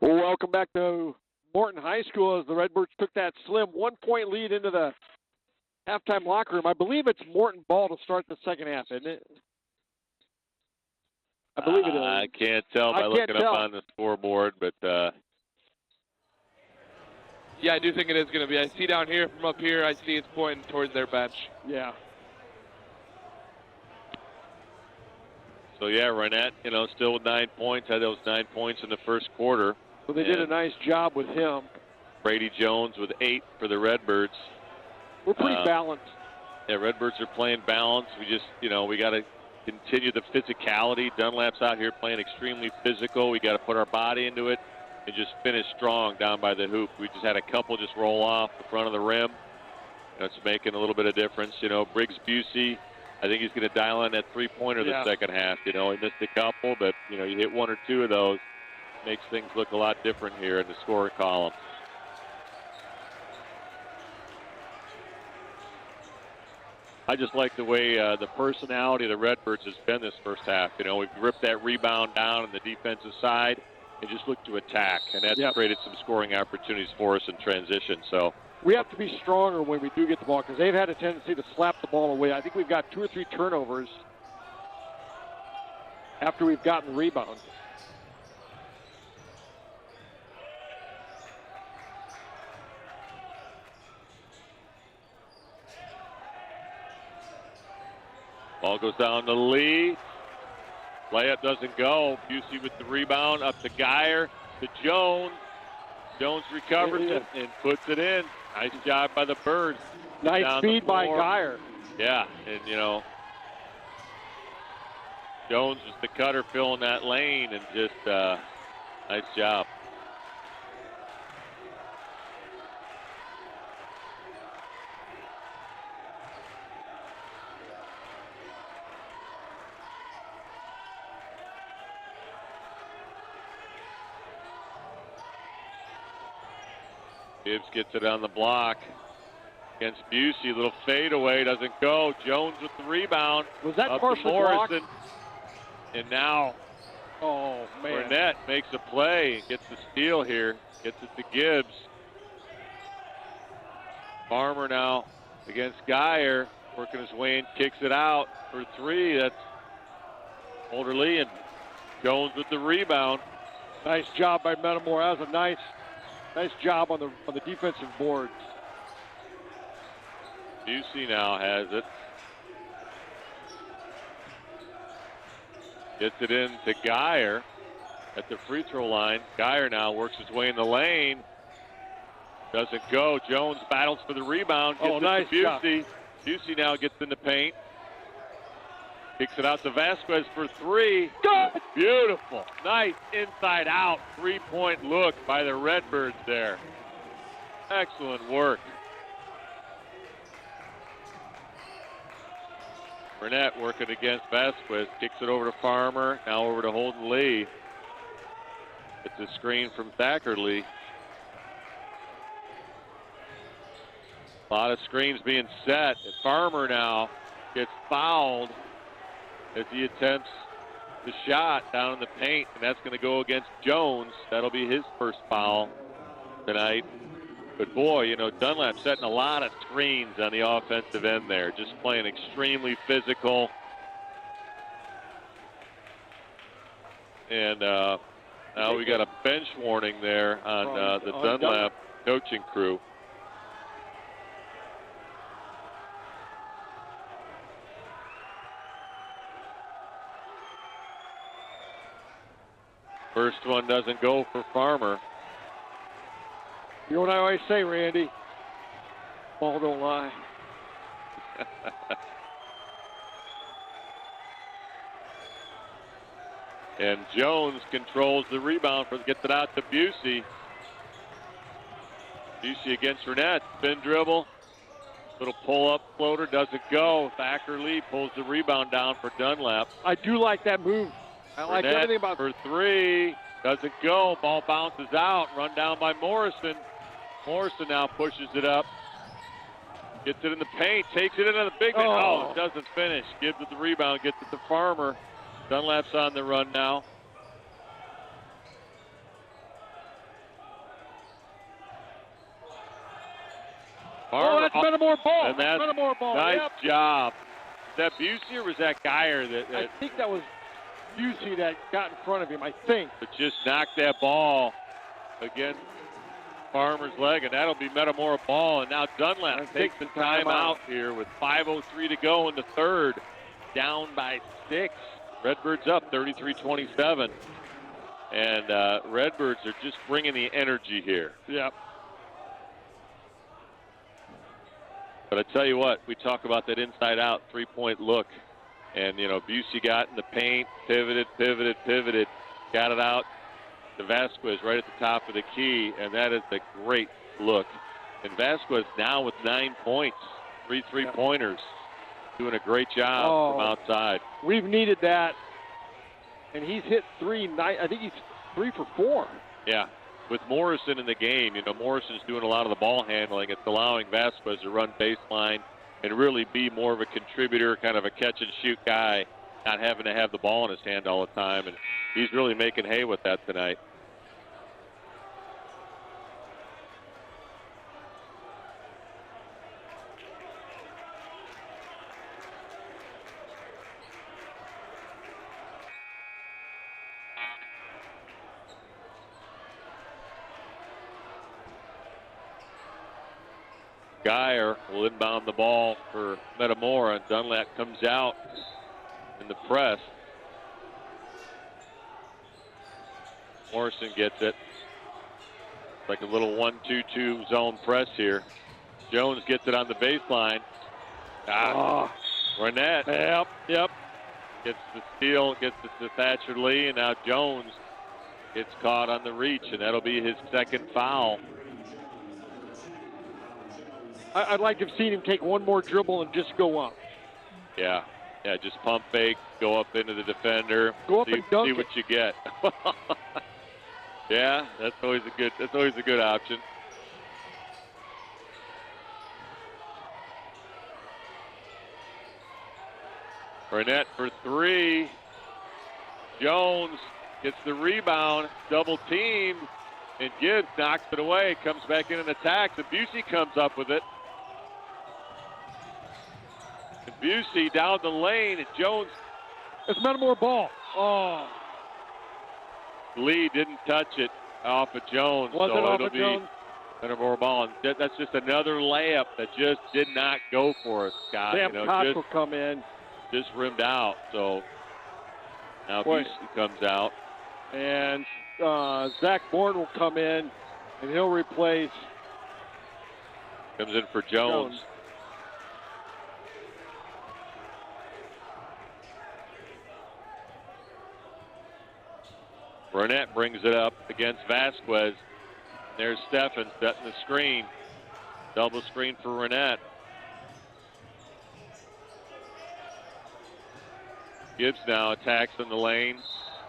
Well, welcome back to Morton High School as the Redbirds took that slim 1-point lead into the halftime locker room. I believe it's Morton ball to start the second half, isn't it? I believe it is. I can't tell by looking up on the scoreboard, but Yeah, I do think it is going to be. I see down here, from up here, I see it's pointing towards their bench. Yeah. so yeah, Renette, still with 9 points, had those 9 points in the first quarter. So they did a nice job with him. Brady Jones with 8 for the Redbirds. We're pretty balanced. Yeah, Redbirds are playing balanced. We just, we got to continue the physicality. Dunlap's out here playing extremely physical. We got to put our body into it and just finish strong down by the hoop. We just had a couple just roll off the front of the rim. That's making a little bit of difference. Briggs Busey, I think he's going to dial in that three-pointer the second half. He missed a couple, but, you hit one or two of those. Makes things look a lot different here in the scoring column. I just like the way the personality of the Redbirds has been this first half. We've ripped that rebound down on the defensive side and just looked to attack, and that's created some scoring opportunities for us in transition. So we have to be stronger when we do get the ball because they've had a tendency to slap the ball away. I think we've got 2 or 3 turnovers after we've gotten the rebound. ball goes down to Lee. Layup doesn't go. Busey with the rebound, up to Geyer, to Jones. Jones recovers it and puts it in. Nice job by the Birds. Nice feed by Geyer. Yeah, and Jones was the cutter filling that lane, and just nice job. Gibbs gets it on the block against Busey. Little fadeaway, doesn't go. Jones with the rebound. Was that up partially to Morrison. blocked? And now Oh, man. Burnett makes a play, gets the steal here, gets it to Gibbs. Farmer now against Geyer, working his way in, kicks it out for three. That's Holder Lee, and Jones with the rebound. Nice job by Metamora. That was a nice job on the defensive boards. Busey now has it. Gets it in to Geyer at the free throw line. Geyer now works his way in the lane. Doesn't go. Jones battles for the rebound. Gets Nice it to job. Busey. Busey now gets in the paint. Kicks it out to Vasquez for three. Good! Beautiful. Nice inside out 3-point look by the Redbirds there. Excellent work. Burnett working against Vasquez. Kicks it over to Farmer. Now over to Holden Lee. It's a screen from Thackerley. A lot of screens being set. And Farmer now gets fouled as he attempts the shot down in the paint, and that's going to go against Jones. That'll be his first foul tonight. But boy, you know, Dunlap setting a lot of screens on the offensive end there, just playing extremely physical. And now we got a bench warning there on the Dunlap coaching crew. First one doesn't go for Farmer. You know what I always say, Randy? Ball don't lie. And Jones controls the rebound, gets it out to Busey. Busey against Burnett. Spin dribble. Little pull-up floater, doesn't go. Thackerley pulls the rebound down for Dunlap. I do like that move. I like Burnett everything about for three. Doesn't go. Ball bounces out. Run down by Morrison. Morrison now pushes it up. Gets it in the paint. Takes it into the big man. Oh, it doesn't finish. Gives it the rebound. Gets it to Farmer. Dunlap's on the run now. Farmer, that's Metamora ball. And that's Metamora ball. Nice Yep. job. Was that Busey or was that Geyer that I think that was Busey that got in front of him, I think. but just knocked that ball against Farmer's leg, and that'll be Metamora ball. And now Dunlap takes the timeout here with 5:03 to go in the third. Down by 6. Redbirds up 33-27. And Redbirds are just bringing the energy here. Yep. But I tell you what, we talk about that inside-out three-point look. And, you know, Busey got in the paint, pivoted, got it out to Vasquez right at the top of the key, and that is a great look. And Vasquez now with 9 points, 3 three-pointers, doing a great job from outside. We've needed that, and he's hit 3. I think he's 3 for 4. Yeah. With Morrison in the game, you know, Morrison's doing a lot of the ball handling. It's allowing Vasquez to run baseline and really be more of a contributor, kind of a catch-and-shoot guy, not having to have the ball in his hand all the time. And he's really making hay with that tonight. Geyer will inbound the ball for Metamora, and Dunlap comes out in the press. Morrison gets it. Like a little 1-2-2 zone press here. Jones gets it on the baseline. Burnett. Yep. Gets the steal, gets it to Thatcher Lee, and now Jones gets caught on the reach, and that'll be his second foul. I'd like to have seen him take one more dribble and just go up. Yeah, just pump fake, go up into the defender, Go up and dunk see it. what you get. Yeah, that's always a good option. Burnett for three. Jones gets the rebound, double teamed, and Gibbs knocks it away, comes back in and attacks, and Busey comes up with it. And Busey down the lane, and Jones. It's Metamora ball. Oh. Lee didn't touch it off of Jones, Was it so off it'll of be Jones? Metamora ball. And that's just another layup that just did not go for us, Scott. Sam Koch will come in. Just rimmed out, so now Boy. Busey comes out. And Zach Bourne will come in, and he'll replace Comes in for Jones. Burnett brings it up against Vasquez. There's Steffen setting the screen. Double screen for Burnett. Gibbs now attacks in the lane.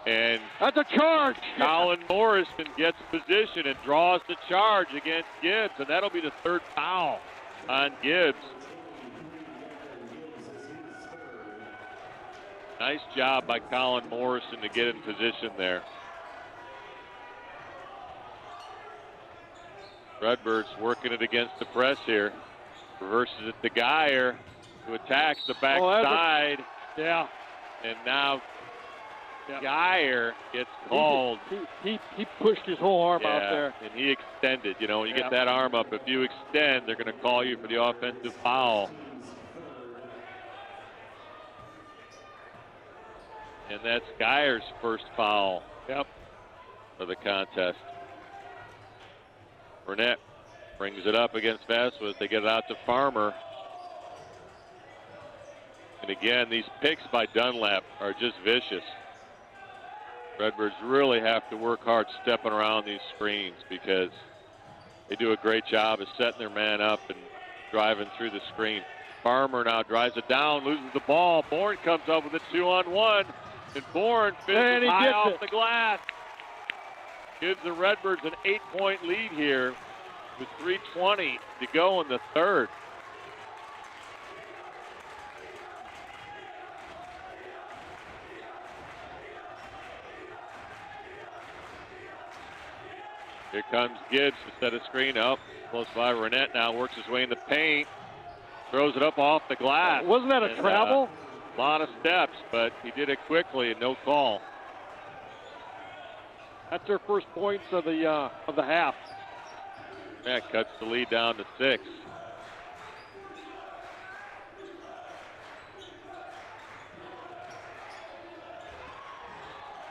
And that's a charge. Colin Morrison gets position and draws the charge against Gibbs, and that'll be the third foul on Gibbs. Nice job by Colin Morrison to get in position there. Redbirds working it against the press here. Reverses it to Geyer, who attacks the backside. Yeah. And now Geyer gets called. He pushed his whole arm out there. And he extended. You know, when you get that arm up, if you extend, they're going to call you for the offensive foul. And that's Geyer's first foul of the contest. Burnett brings it up against Vasquez. They get it out to Farmer. And again, these picks by Dunlap are just vicious. Redbirds really have to work hard stepping around these screens because they do a great job of setting their man up and driving through the screen. Farmer now drives it down, loses the ball. Bourne comes up with a 2-on-1, and Bourne finishes high off the glass. Gives the Redbirds an 8-point lead here with 3:20 to go in the third. Here comes Gibbs to set a screen up. Close by Burnett now works his way in the paint. Throws it up off the glass. Wasn't that a travel? A lot of steps, but he did it quickly and no call. That's their first points of the half. That cuts the lead down to 6.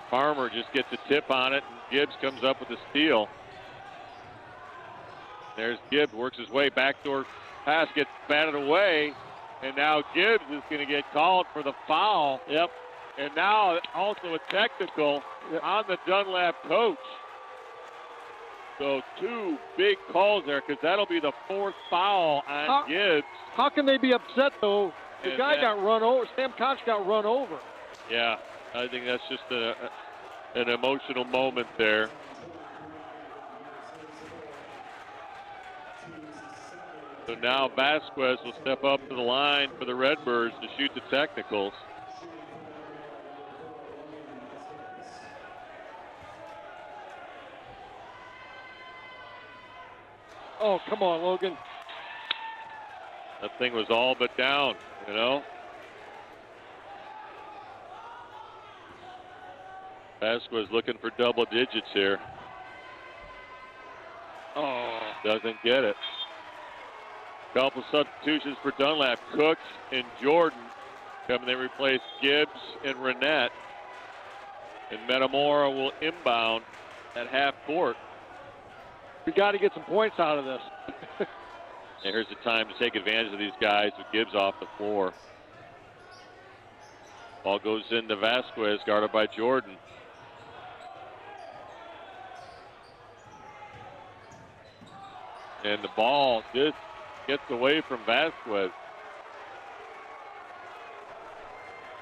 Farmer just gets a tip on it, and Gibbs comes up with a steal. There's Gibbs, works his way backdoor pass, gets batted away, and now Gibbs is going to get called for the foul. Yep. And now also a technical on the Dunlap coach. So 2 big calls there because that'll be the 4th foul on Gibbs. How can they be upset, though? The guy got run over. Sam Koch got run over. Yeah, I think that's just an emotional moment there. So now Vasquez will step up to the line for the Redbirds to shoot the technicals. Oh, come on, Logan. That thing was all but down, you know. Vasquez looking for double digits here. Oh, doesn't get it. Couple substitutions for Dunlap. Cooks and Jordan come. They replace Gibbs and Renette. And Metamora will inbound at half court. We got to get some points out of this. And here's the time to take advantage of these guys with Gibbs off the floor. Ball goes into Vasquez, guarded by Jordan. And the ball just gets away from Vasquez.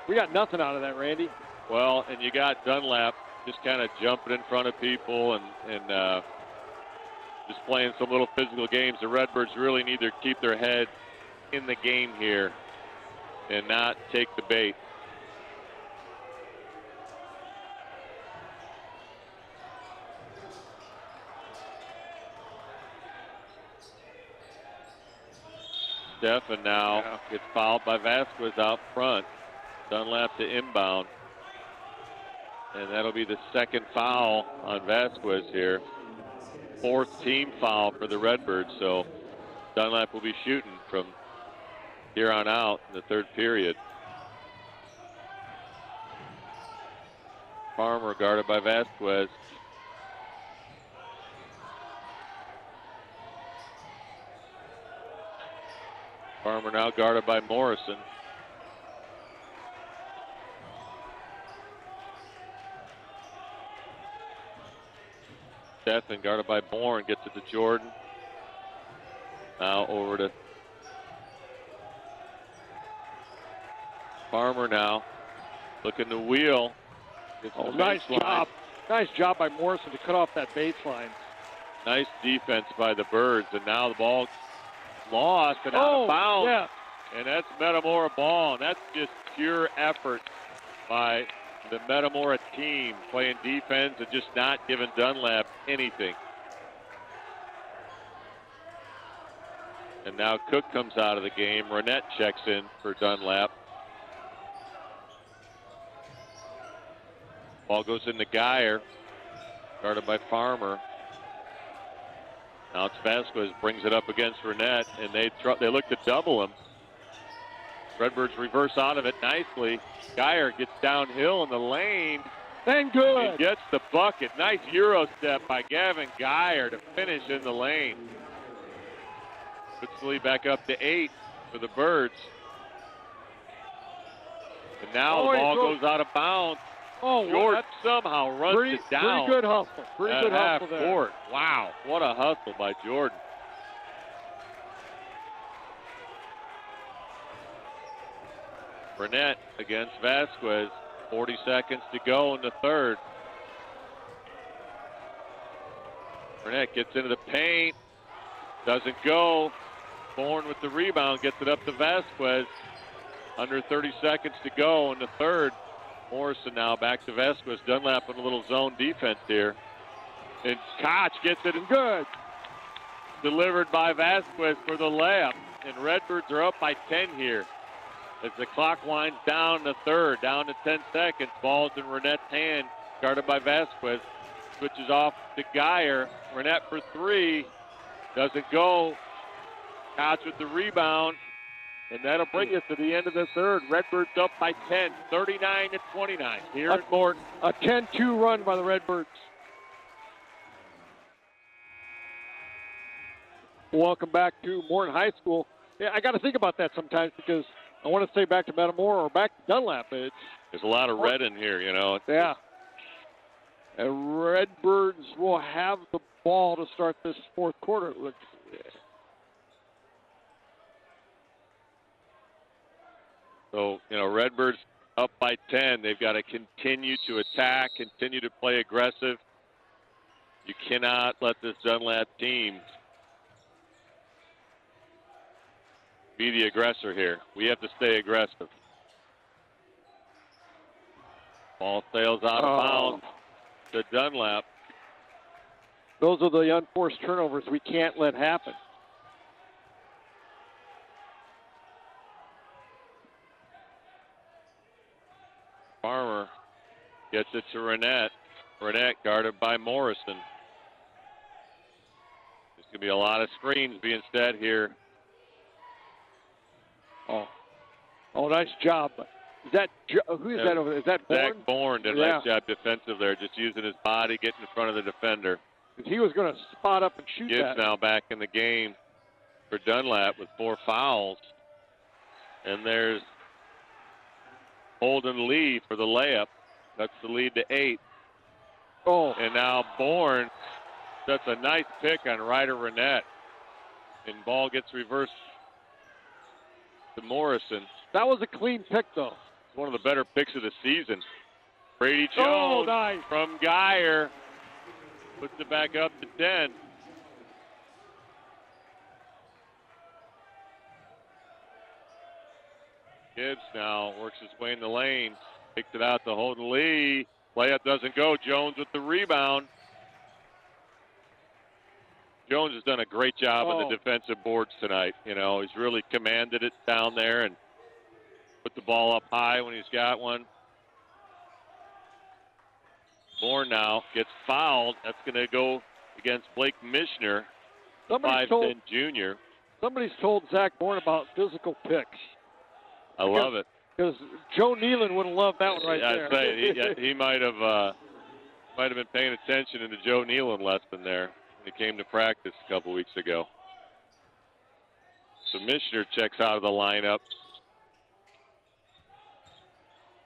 We got nothing out of that, Randy. Well, and you got Dunlap just kind of jumping in front of people and just playing some little physical games. The Redbirds really need to keep their head in the game here and not take the bait. Stefan now gets fouled by Vasquez out front. Dunlap to inbound. And that'll be the second foul on Vasquez here. Fourth team foul for the Redbirds. So Dunlap will be shooting from here on out in the third period. Farmer guarded by Vasquez. Farmer now guarded by Morrison. Stefan guarded by Bourne, gets it to Jordan. Now over to Farmer now. Looking to wheel. Nice job. Nice job by Morrison to cut off that baseline. Nice defense by the Birds, and now the ball lost and out of bounds. Yeah. And that's Metamora ball, and that's just pure effort by the Metamora team, playing defense and just not giving Dunlap anything. And now Cook comes out of the game. Renette checks in for Dunlap. Ball goes into Geyer, guarded by Farmer. Now it's Vasquez, brings it up against Renette, and they look to double him. Redbirds reverse out of it nicely. Geyer gets downhill in the lane. And good. He gets the bucket. Nice Euro step by Gavin Geyer to finish in the lane. Puts the lead back up to 8 for the Birds. And now the ball goes out of bounds. Jordan somehow runs it down. Pretty good hustle. Pretty good hustle there. Court. Wow, what a hustle by Jordan. Burnett against Vasquez. 40 seconds to go in the third. Burnett gets into the paint. Doesn't go. Bourne with the rebound. Gets it up to Vasquez. Under 30 seconds to go in the third. Morrison now back to Vasquez. Dunlap in a little zone defense here. And Koch gets it and good. Delivered by Vasquez for the layup. And Redbirds are up by 10 here. As the clock winds down the third, down to 10 seconds. Ball's in Renette's hand, guarded by Vasquez. Switches off to Geyer. Renette for three. Doesn't go. Koch with the rebound. And that'll bring us to the end of the third. Redbirds up by 10, 39-29. Here at Morton. A 10-2 run by the Redbirds. Welcome back to Morton High School. Yeah, I got to think about that sometimes because I want to say back to Metamora or back to Dunlap. There's a lot of red in here, you know. Yeah. And Redbirds will have the ball to start this fourth quarter. It looks. So, you know, Redbirds up by 10. They've got to continue to attack, continue to play aggressive. You cannot let this Dunlap team be the aggressor here. We have to stay aggressive. Ball sails out of bounds to Dunlap. Those are the unforced turnovers we can't let happen. Farmer gets it to Renette. Renette guarded by Morrison. There's going to be a lot of screens being set here. Oh, nice job. Is that who is that over there? Is that Bourne? Zach Bourne did a nice job defensive there, just using his body, getting in front of the defender. He was going to spot up and shoot Gibbs now back in the game for Dunlap with 4 fouls. And there's Holden Lee for the layup. That's the lead to 8. And now Bourne sets a nice pick on Ryder Renette. And ball gets reversed to Morrison. That was a clean pick, though. It's one of the better picks of the season. Brady Jones nice. From Geyer puts it back up to 10. Gibbs now works his way in the lane. Kicks it out to Holden Lee. Layup doesn't go. Jones with the rebound. Jones has done a great job on the defensive boards tonight. You know, he's really commanded it down there and put the ball up high when he's got one. Bourne now gets fouled. That's going to go against Blake Mishner, 5'10" junior. Somebody's told Zach Bourne about physical picks. I love it. Because Joe Nealon would have loved that one right there. I'd say he might have been paying attention in the Joe Nealon lesson there when he came to practice a couple weeks ago. So Mishner checks out of the lineup.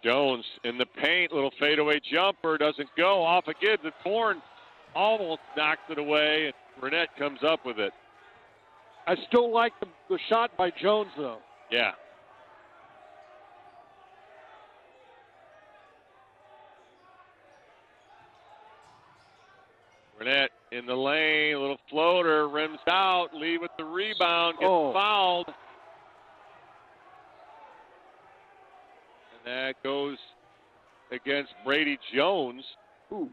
Jones in the paint, little fadeaway jumper, doesn't go, off again. The Bourne almost knocks it away, and Burnett comes up with it. I still like the shot by Jones, though. Yeah. Burnett in the lane, a little floater, rims out, Lee with the rebound, gets fouled. And that goes against Brady Jones. Ooh.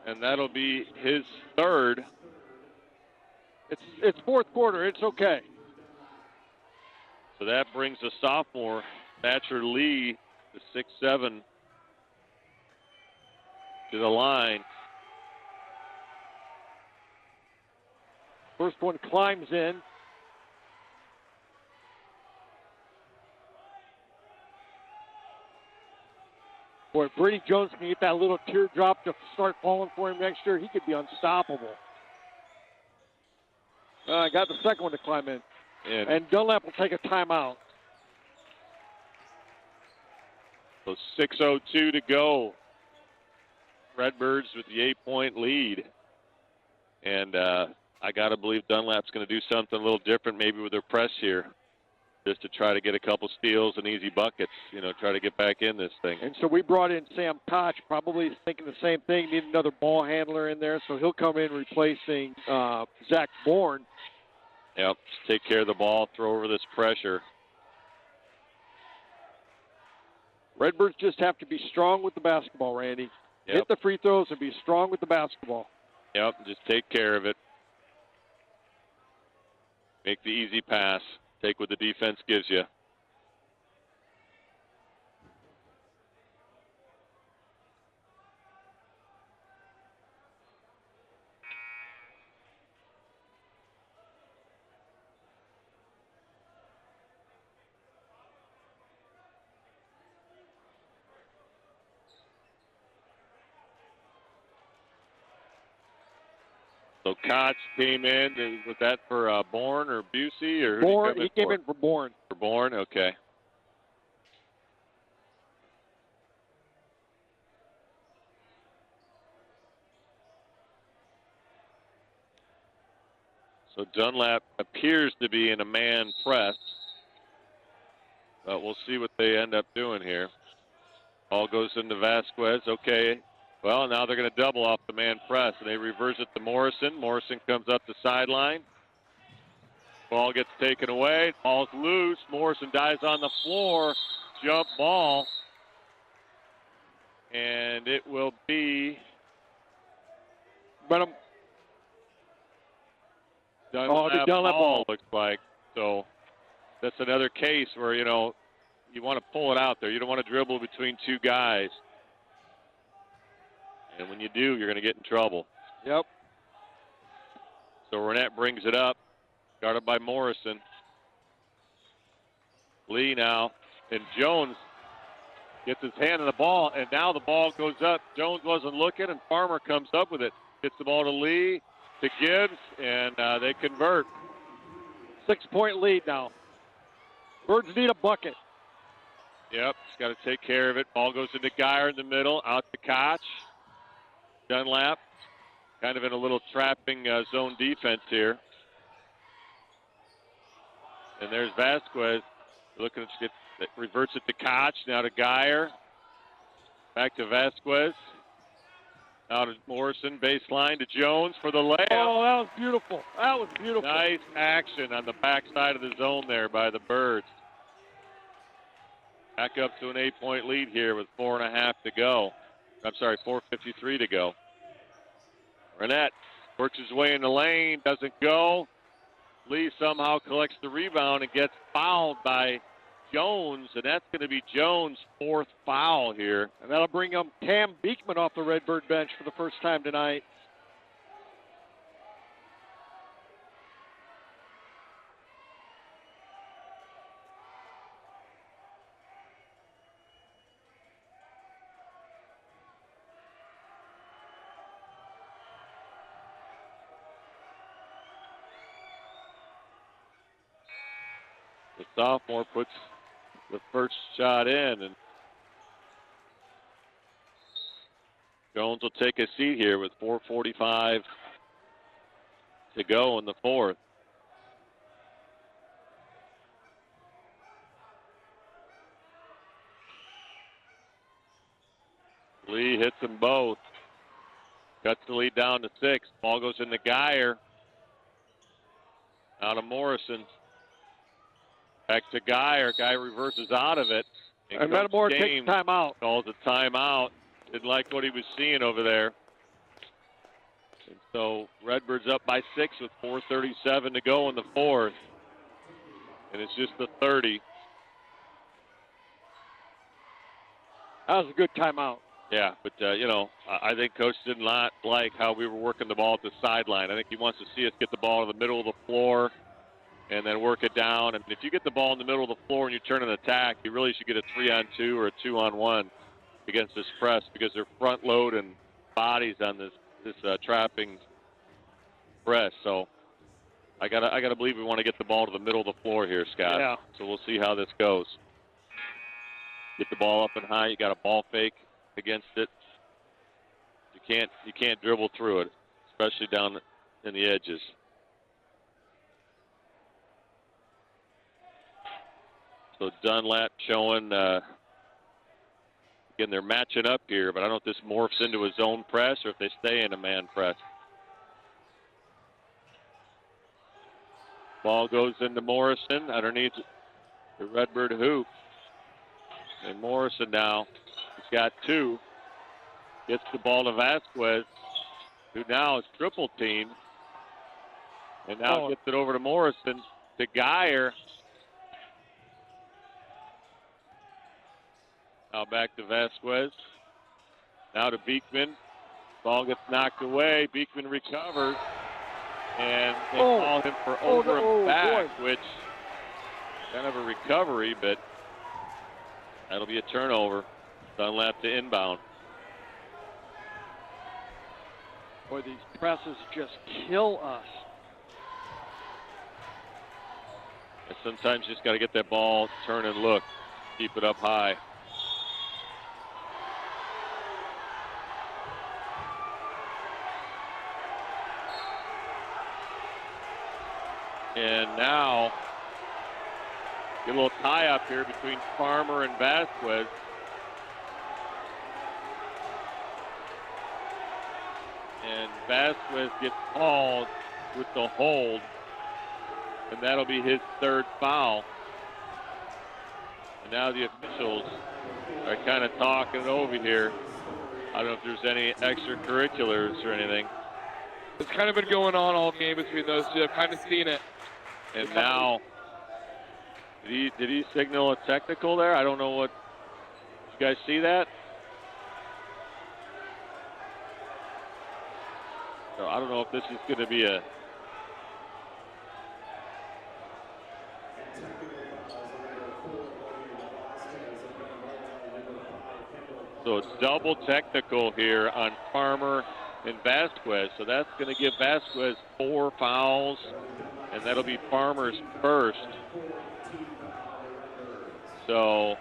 And that'll be his third. It's fourth quarter. It's okay. So that brings the sophomore, Thatcher Lee, the 6'7", to the line. First one climbs in. Boy, if Brady Jones can get that little teardrop to start falling for him next year, he could be unstoppable. I got the second one to climb in. And Dunlap will take a timeout. So 6:02 to go. Redbirds with the 8-point lead. And I got to believe Dunlap's going to do something a little different maybe with their press here, just to try to get a couple steals and easy buckets, you know, try to get back in this thing. And so we brought in Sam Koch, probably thinking the same thing, need another ball handler in there, so he'll come in replacing Zach Bourne. Yep, take care of the ball, throw over this pressure. Redbirds just have to be strong with the basketball, Randy. Yep. Hit the free throws and be strong with the basketball. Yep, just take care of it. Make the easy pass. Take what the defense gives you. So Koch came in. Was that for Bourne or Busey? Or Bourne. He came in for Bourne. For Bourne, okay. So Dunlap appears to be in a man press. But we'll see what they end up doing here. Ball goes into Vasquez. Okay. Well, now they're going to double off the man press, and they reverse it to Morrison. Morrison comes up the sideline. Ball gets taken away. Ball's loose. Morrison dives on the floor. Jump ball. And it will be Dunlap ball, looks like. So that's another case where, you know, you want to pull it out there. You don't want to dribble between two guys. And when you do, you're going to get in trouble. Yep. So Renette brings it up, guarded by Morrison. Lee now, and Jones gets his hand on the ball, and now the ball goes up. Jones wasn't looking, and Farmer comes up with it. Gets the ball to Lee, to Gibbs, and they convert. 6-point lead now. Birds need a bucket. Yep, he's got to take care of it. Ball goes into Geyer in the middle, out to Koch. Dunlap, kind of in a little trapping zone defense here. And there's Vasquez looking to get, reverts it to Koch, now to Geyer. Back to Vasquez. Now to Morrison, baseline to Jones for the layup. Oh, that was beautiful. That was beautiful. Nice action on the backside of the zone there by the Birds. Back up to an 8-point lead here with 4.5 to go. I'm sorry, 4:53 to go. Renette Works his way in the lane, doesn't go. Lee somehow collects the rebound and gets fouled by Jones, and that's going to be Jones' 4th foul here. And that'll bring Cam Beekman off the Redbird bench for the first time tonight. The sophomore puts the first shot in, and Jones will take a seat here with 4:45 to go in the 4th. Lee hits them both. Cuts the lead down to 6. Ball goes into Geyer. Out of Morrison. Back to Geyer. Geyer reverses out of it. And Metamora takes timeout. Calls a timeout. Didn't like what he was seeing over there. And so Redbirds up by 6 with 4:37 to go in the 4th. And it's just the 30. That was a good timeout. Yeah, but, I think Coach did not like how we were working the ball at the sideline. I think he wants to see us get the ball in the middle of the floor and then work it down. And if you get the ball in the middle of the floor and you turn an attack, you really should get a 3-on-2 or a 2-on-1 against this press because they're front loading bodies on this trapping press. So I gotta believe we want to get the ball to the middle of the floor here, Scott. Yeah. So we'll see how this goes. Get the ball up and high. You got a ball fake against it. You can't dribble through it, especially down in the edges. So Dunlap showing, again, they're matching up here, but I don't know if this morphs into a zone press or if they stay in a man press. Ball goes into Morrison underneath the Redbird hoop. And Morrison now, he's got 2. Gets the ball to Vasquez, who now is triple teamed. And now gets it over to Morrison, to Geyer. Now back to Vasquez. Now to Beekman. Ball gets knocked away. Beekman recovers. And they call him for over and back, which kind of a recovery, but that'll be a turnover. Dunlap to inbound. Boy, these presses just kill us. And sometimes you just got to get that ball, turn and look, keep it up high. And now, get a little tie up here between Farmer and Vasquez. And Vasquez gets called with the hold. And that'll be his 3rd foul. And now the officials are kind of talking it over here. I don't know if there's any extracurriculars or anything. It's kind of been going on all game between those two. I've kind of seen it. And now, did he signal a technical there? I don't know what. Did you guys see that? So I don't know if this is going to be a. So it's double technical here on Farmer and Vasquez. So that's going to give Vasquez 4 fouls. And that'll be Farmer's first. So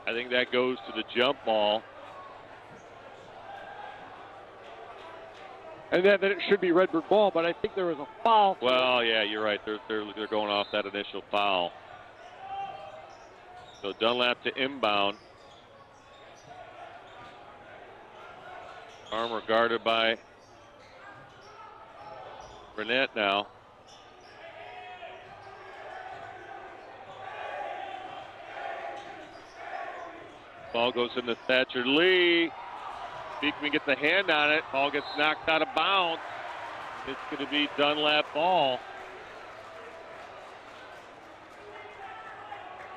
I think that goes to the jump ball. And then it should be Redbird ball, but I think there was a foul. Well, yeah, you're right. They're going off that initial foul. So Dunlap to inbound. Farmer guarded by Burnett now. Ball goes into Thatcher Lee. Beekman gets a hand on it. Ball gets knocked out of bounds. It's going to be Dunlap ball.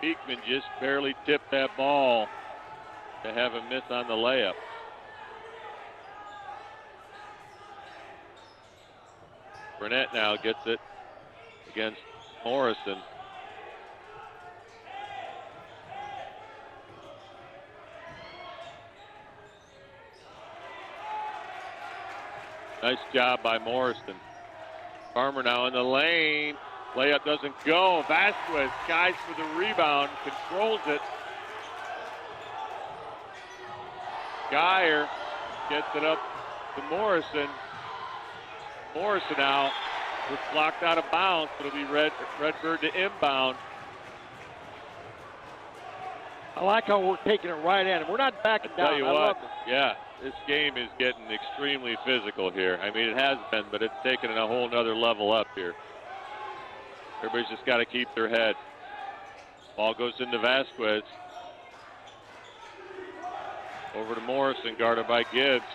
Beekman just barely tipped that ball to have a miss on the layup. Burnett now gets it against Morrison. Nice job by Morrison. Farmer now in the lane. Layup doesn't go. Vasquez skies for the rebound, controls it. Geyer gets it up to Morrison. Morrison now was blocked out of bounds. It'll be Redbird to inbound. I like how we're taking it right at him. We're not backing down. Tell you I what, love it. yeah, this game is getting extremely physical here. I mean, it has been, but it's taken it a whole nother level up here. Everybody's just got to keep their head. Ball goes into Vasquez. Over to Morrison, guarded by Gibbs.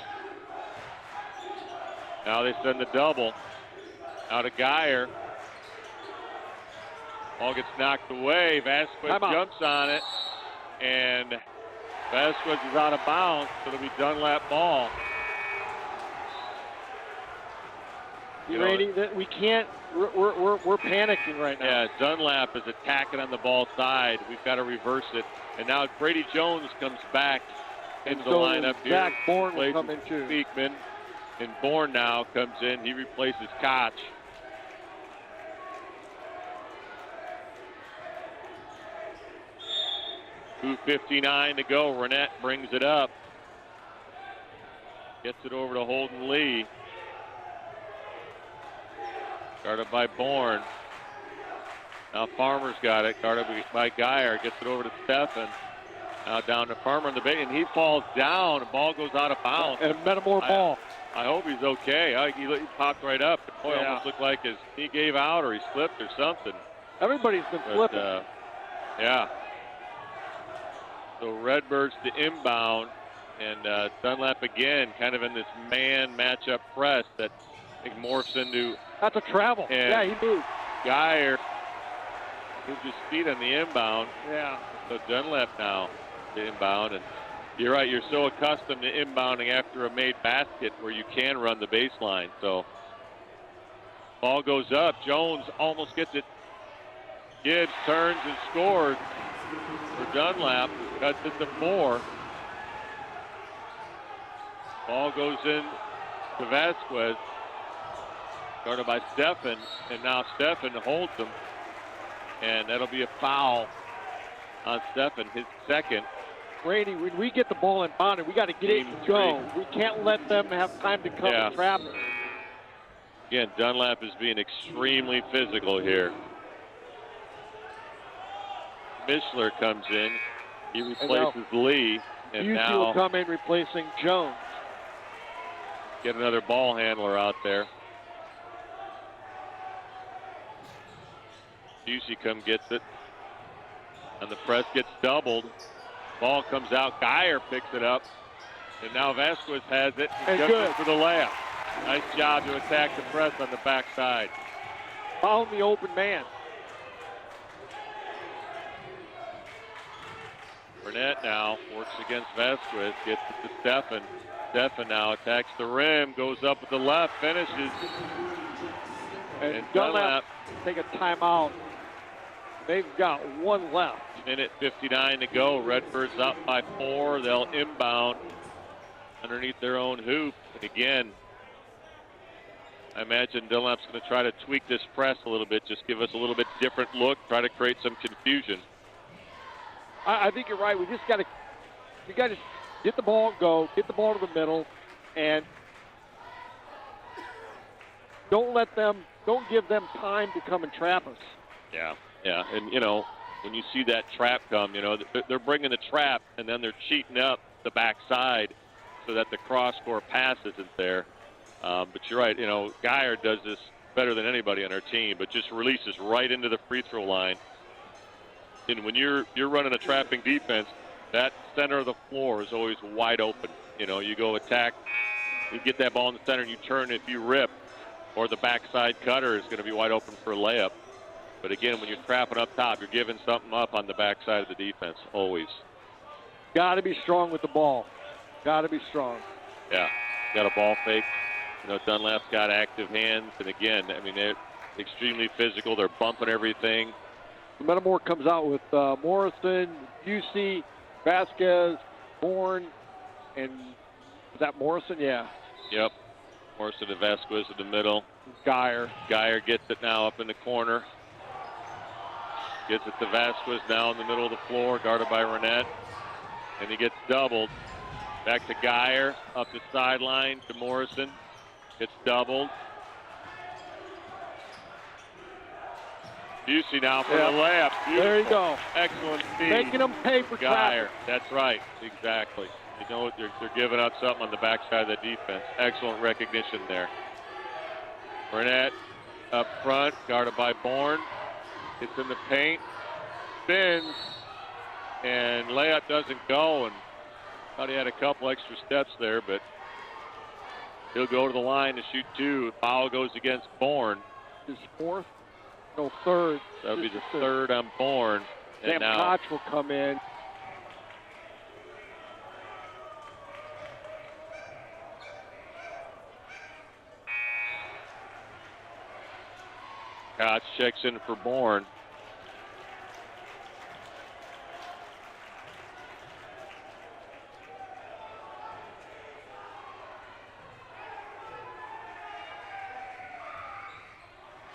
Now they send the double. Out to Geyer. Ball gets knocked away. Vasquez jumps on it. And Vasquez is out of bounds. So it'll be Dunlap ball. Randy, that we can't. We're panicking right now. Yeah, Dunlap is attacking on the ball side. We've got to reverse it. And now Brady Jones comes back into the lineup here. Zach Bourne will come in too. Beekman. And Bourne now comes in. He replaces Koch. .2:59 to go. Renette brings it up. Gets it over to Holden Lee. Guarded by Bourne. Now Farmer's got it. Guarded by Geyer. Gets it over to Stephan. Now down to Farmer on the bait, and he falls down. The ball goes out of bounds. And a Metamora ball. I hope he's okay. He popped right up. The boy almost looked like his knee gave out or he slipped or something. Everybody's been slipping. Yeah. So Redbirds to inbound, and Dunlap again kind of in this man matchup press that morphs into. That's a travel. Yeah, he moved. Geyer moved his feet on the inbound. Yeah. So Dunlap now to inbound, and you're right, you're so accustomed to inbounding after a made basket where you can run the baseline. So ball goes up. Jones almost gets it. Gibbs turns and scores for Dunlap. Cuts it to 4. Ball goes in to Vasquez. Guarded by Stephan, and now Stephan holds him. And that'll be a foul on Stephan, his second. Randy, when we get the ball inbounded, we got to get it and go. We can't let them have time to come and trap us. Again, Dunlap is being extremely physical here. Mishler comes in. He replaces Lee. And Busey now will come in replacing Jones. Get another ball handler out there. Busey gets it. And the press gets doubled. Ball comes out. Geyer picks it up. And now Vasquez has it. And jumps in for the layup. Nice job to attack the press on the backside. Found the open man. Burnett now works against Vasquez. Gets it to Stephan. Stephan now attacks the rim. Goes up with the left. Finishes. And Dunlap take a timeout. They've got 1 left. Minute 59 to go. Redbirds up by 4. They'll inbound underneath their own hoop. And again, I imagine Dunlap's going to try to tweak this press a little bit, just give us a little bit different look, try to create some confusion. I think you're right. We got to get the ball and go, get the ball to the middle, and don't give them time to come and trap us. Yeah. And, when you see that trap come, they're bringing the trap, and then they're cheating up the backside so that the cross-court pass isn't there. But you're right, Geyer does this better than anybody on our team, but just releases right into the free throw line. And when you're running a trapping defense, that center of the floor is always wide open. You go attack, you get that ball in the center, and you turn. If you rip, or the backside cutter is going to be wide open for a layup. But again, when you're trapping up top, you're giving something up on the backside of the defense, always. Got to be strong with the ball. Got to be strong. Yeah, got a ball fake. You know, Dunlap's got active hands, and again, I mean, they're extremely physical. They're bumping everything. Metamora comes out with Morrison, Busey, Vasquez, Bourne, and is that Morrison? Yeah. Yep. Morrison and Vasquez in the middle. Geyer. Geyer gets it now up in the corner. Gets it to Vasquez now in the middle of the floor, guarded by Renette. And he gets doubled. Back to Geyer, up the sideline to Morrison. Gets doubled. Busey now for the layup. Beautiful. There you go. Excellent speed. Making them pay for Geyer. traffic. That's right. Exactly. You know, they're giving up something on the backside of the defense. Excellent recognition there. Burnett up front, guarded by Bourne. Gets in the paint, spins, and layup doesn't go. And thought he had a couple extra steps there, but he'll go to the line to shoot two. Foul goes against Bourne. His fourth? No, third. That'll be the third on Bourne. And Sam now Koch will come in. Koch checks in for Bourne.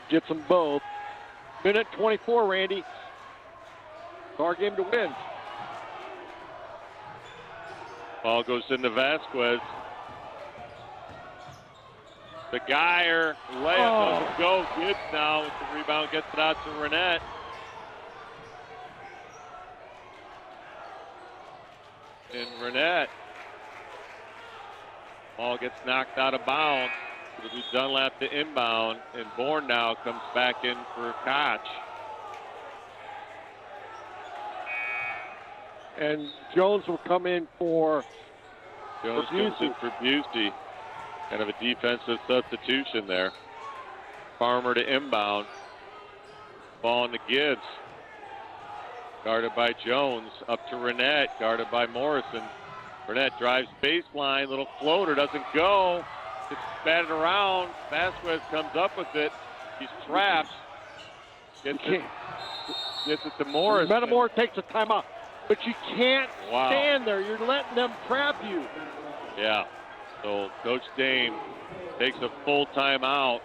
Gets them both. Minute 24, Randy. It's our game to win. Ball goes into Vasquez. The Geyer layup doesn't go. Gibbs now with the rebound, gets it out to Renette. And Renette. Ball gets knocked out of bounds. It'll be Dunlap to inbound, and Bourne now comes back in for Koch. And Jones will come in for Jones comes in for Busey. Kind of a defensive substitution there. Farmer to inbound. Ball into Gibbs. Guarded by Jones. Up to Renette. Guarded by Morrison. Renette drives baseline. Little floater. Doesn't go. It's batted around. Vasquez comes up with it. He's trapped. Gets it to Morrison. Metamora takes a timeout. But you can't stand there. You're letting them trap you. Yeah. So Coach Dame takes a full timeout.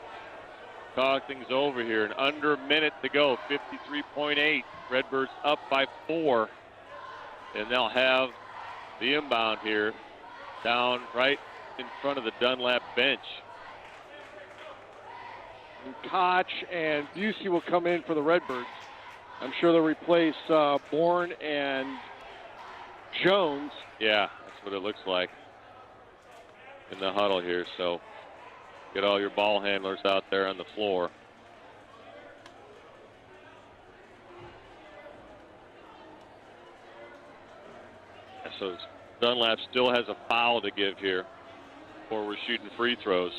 Talk things over here. And under a minute to go. 53.8. Redbirds up by 4. And they'll have the inbound here down right in front of the Dunlap bench. And Koch and Busey will come in for the Redbirds. I'm sure they'll replace Bourne and Jones. Yeah, that's what it looks like in the huddle here. So get all your ball handlers out there on the floor. So Dunlap still has a foul to give here before we're shooting free throws.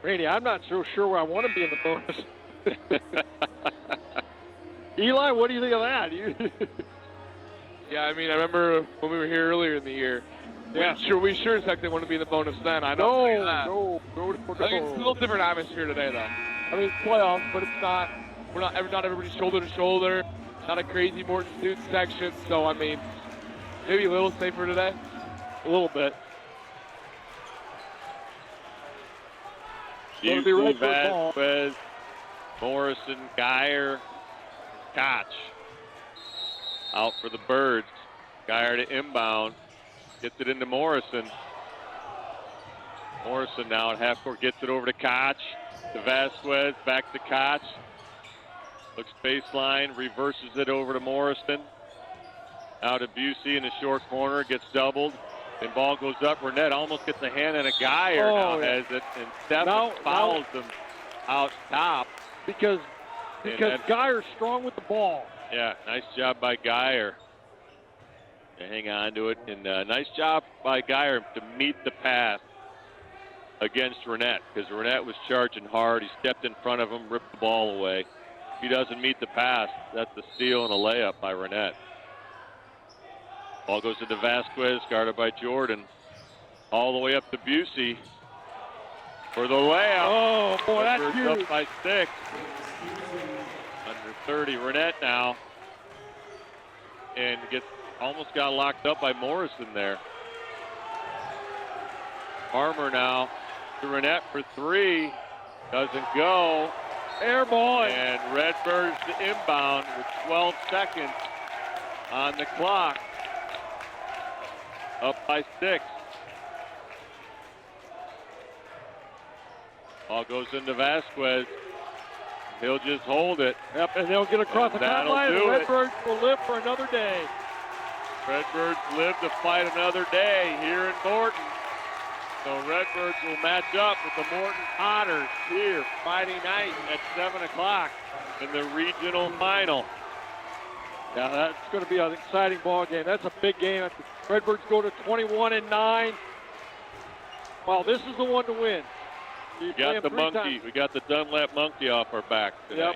Randy, I'm not so sure where I want to be in the bonus. Eli, what do you think of that? Yeah, I mean, I remember when we were here earlier in the year. Yeah. We sure as heck didn't want to be in the bonus then. I No. know that. No. I think it's a little different atmosphere today, though. I mean, it's playoffs, but it's not. Not everybody's shoulder to shoulder. Not a crazy Morton student section. So I mean, maybe a little safer today. A little bit. Busey, Vasquez, Morrison, Geyer, Koch. Out for the Birds. Geyer to inbound. Gets it into Morrison. Morrison now at half court gets it over to Koch. To Vasquez, back to Koch. Looks baseline, reverses it over to Morrison. Out to Busey in the short corner, gets doubled. And ball goes up. Renette almost gets a hand on a Geyer has it. And Stephen fouls him out top. Because Geyer's strong with the ball. Yeah, nice job by Geyer to hang on to it. And nice job by Geyer to meet the pass. against Renette, because Renette was charging hard. He stepped in front of him, ripped the ball away. If he doesn't meet the pass, that's a steal and a layup by Renette. Ball goes into Vasquez, guarded by Jordan. All the way up to Busey for the layup. Oh, boy, that's Redbirds huge. up by 6. Under 30, Renette now. And almost got locked up by Morrison there. Farmer now to Renette for 3. Doesn't go. Air ball. And Redbirds to inbound with 12 seconds on the clock. Up by 6. Ball goes into Vasquez. He'll just hold it. Yep, and they'll get across And the top that'll line. do The it. Redbirds will live for another day. Redbirds live to fight another day here in Morton. So Redbirds will match up with the Morton Otters here Friday night at 7 o'clock in the regional final. Yeah, that's going to be an exciting ball game. That's a big game. Redbirds go to 21-9. Wow, this is the one to win. We got the monkey. We got the Dunlap monkey off our back today. Yep.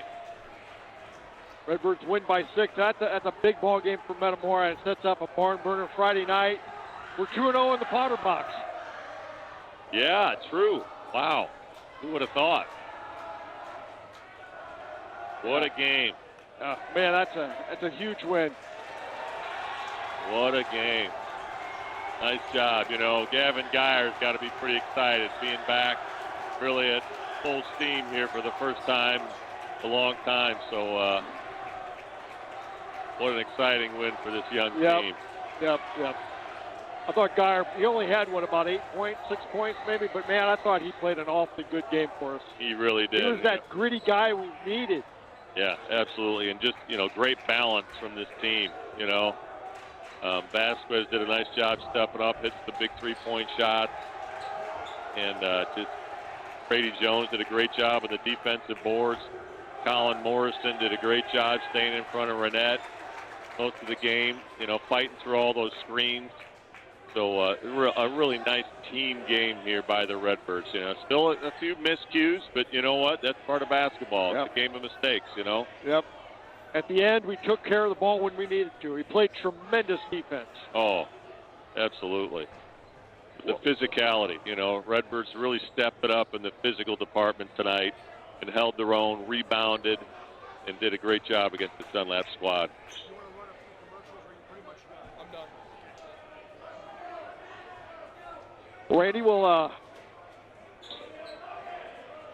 Redbirds win by 6. That's a big ball game for Metamora. It sets up a barn burner Friday night. We're 2-0 in the powder box. Yeah, true. Wow. Who would have thought? What a game. Man, that's a huge win. What a game. Nice job. You know, Gavin Geyer's got to be pretty excited being back really at full steam here for the first time in a long time. So what an exciting win for this young team. Yep. I thought Geyer, he only had, about 8 points, 6 points maybe, but man, I thought he played an awfully good game for us. He really did. He was that gritty guy we needed. Yeah, absolutely. And just, great balance from this team, Vasquez did a nice job stepping up, hits the big 3-point shots. And just Brady Jones did a great job on the defensive boards. Colin Morrison did a great job staying in front of Renette most of the game, fighting through all those screens. So a really nice team game here by the Redbirds. Still a few miscues, but you know what? That's part of basketball. Yep. It's a game of mistakes, Yep. At the end, we took care of the ball when we needed to. We played tremendous defense. Oh, absolutely. The physicality, Redbirds really stepped it up in the physical department tonight and held their own, rebounded, and did a great job against the Dunlap squad. Randy will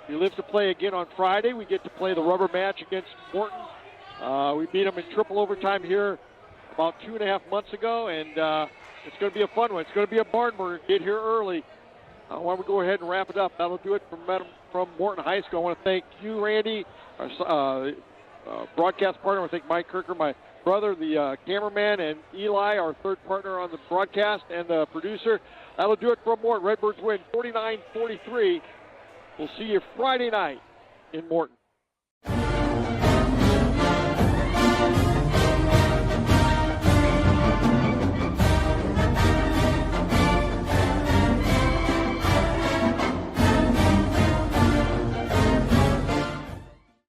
we live to play again on Friday. We get to play the rubber match against Morton. We beat them in triple overtime here about 2.5 months ago, and it's going to be a fun one. It's going to be a barn burner. Get here early. Why don't we go ahead and wrap it up? That'll do it from Morton High School. I want to thank you, Randy, our broadcast partner. I want to thank Mike Kerker, my brother, the cameraman, and Eli, our third partner on the broadcast, and the producer. That'll do it from Morton. Redbirds win 49-43. We'll see you Friday night in Morton.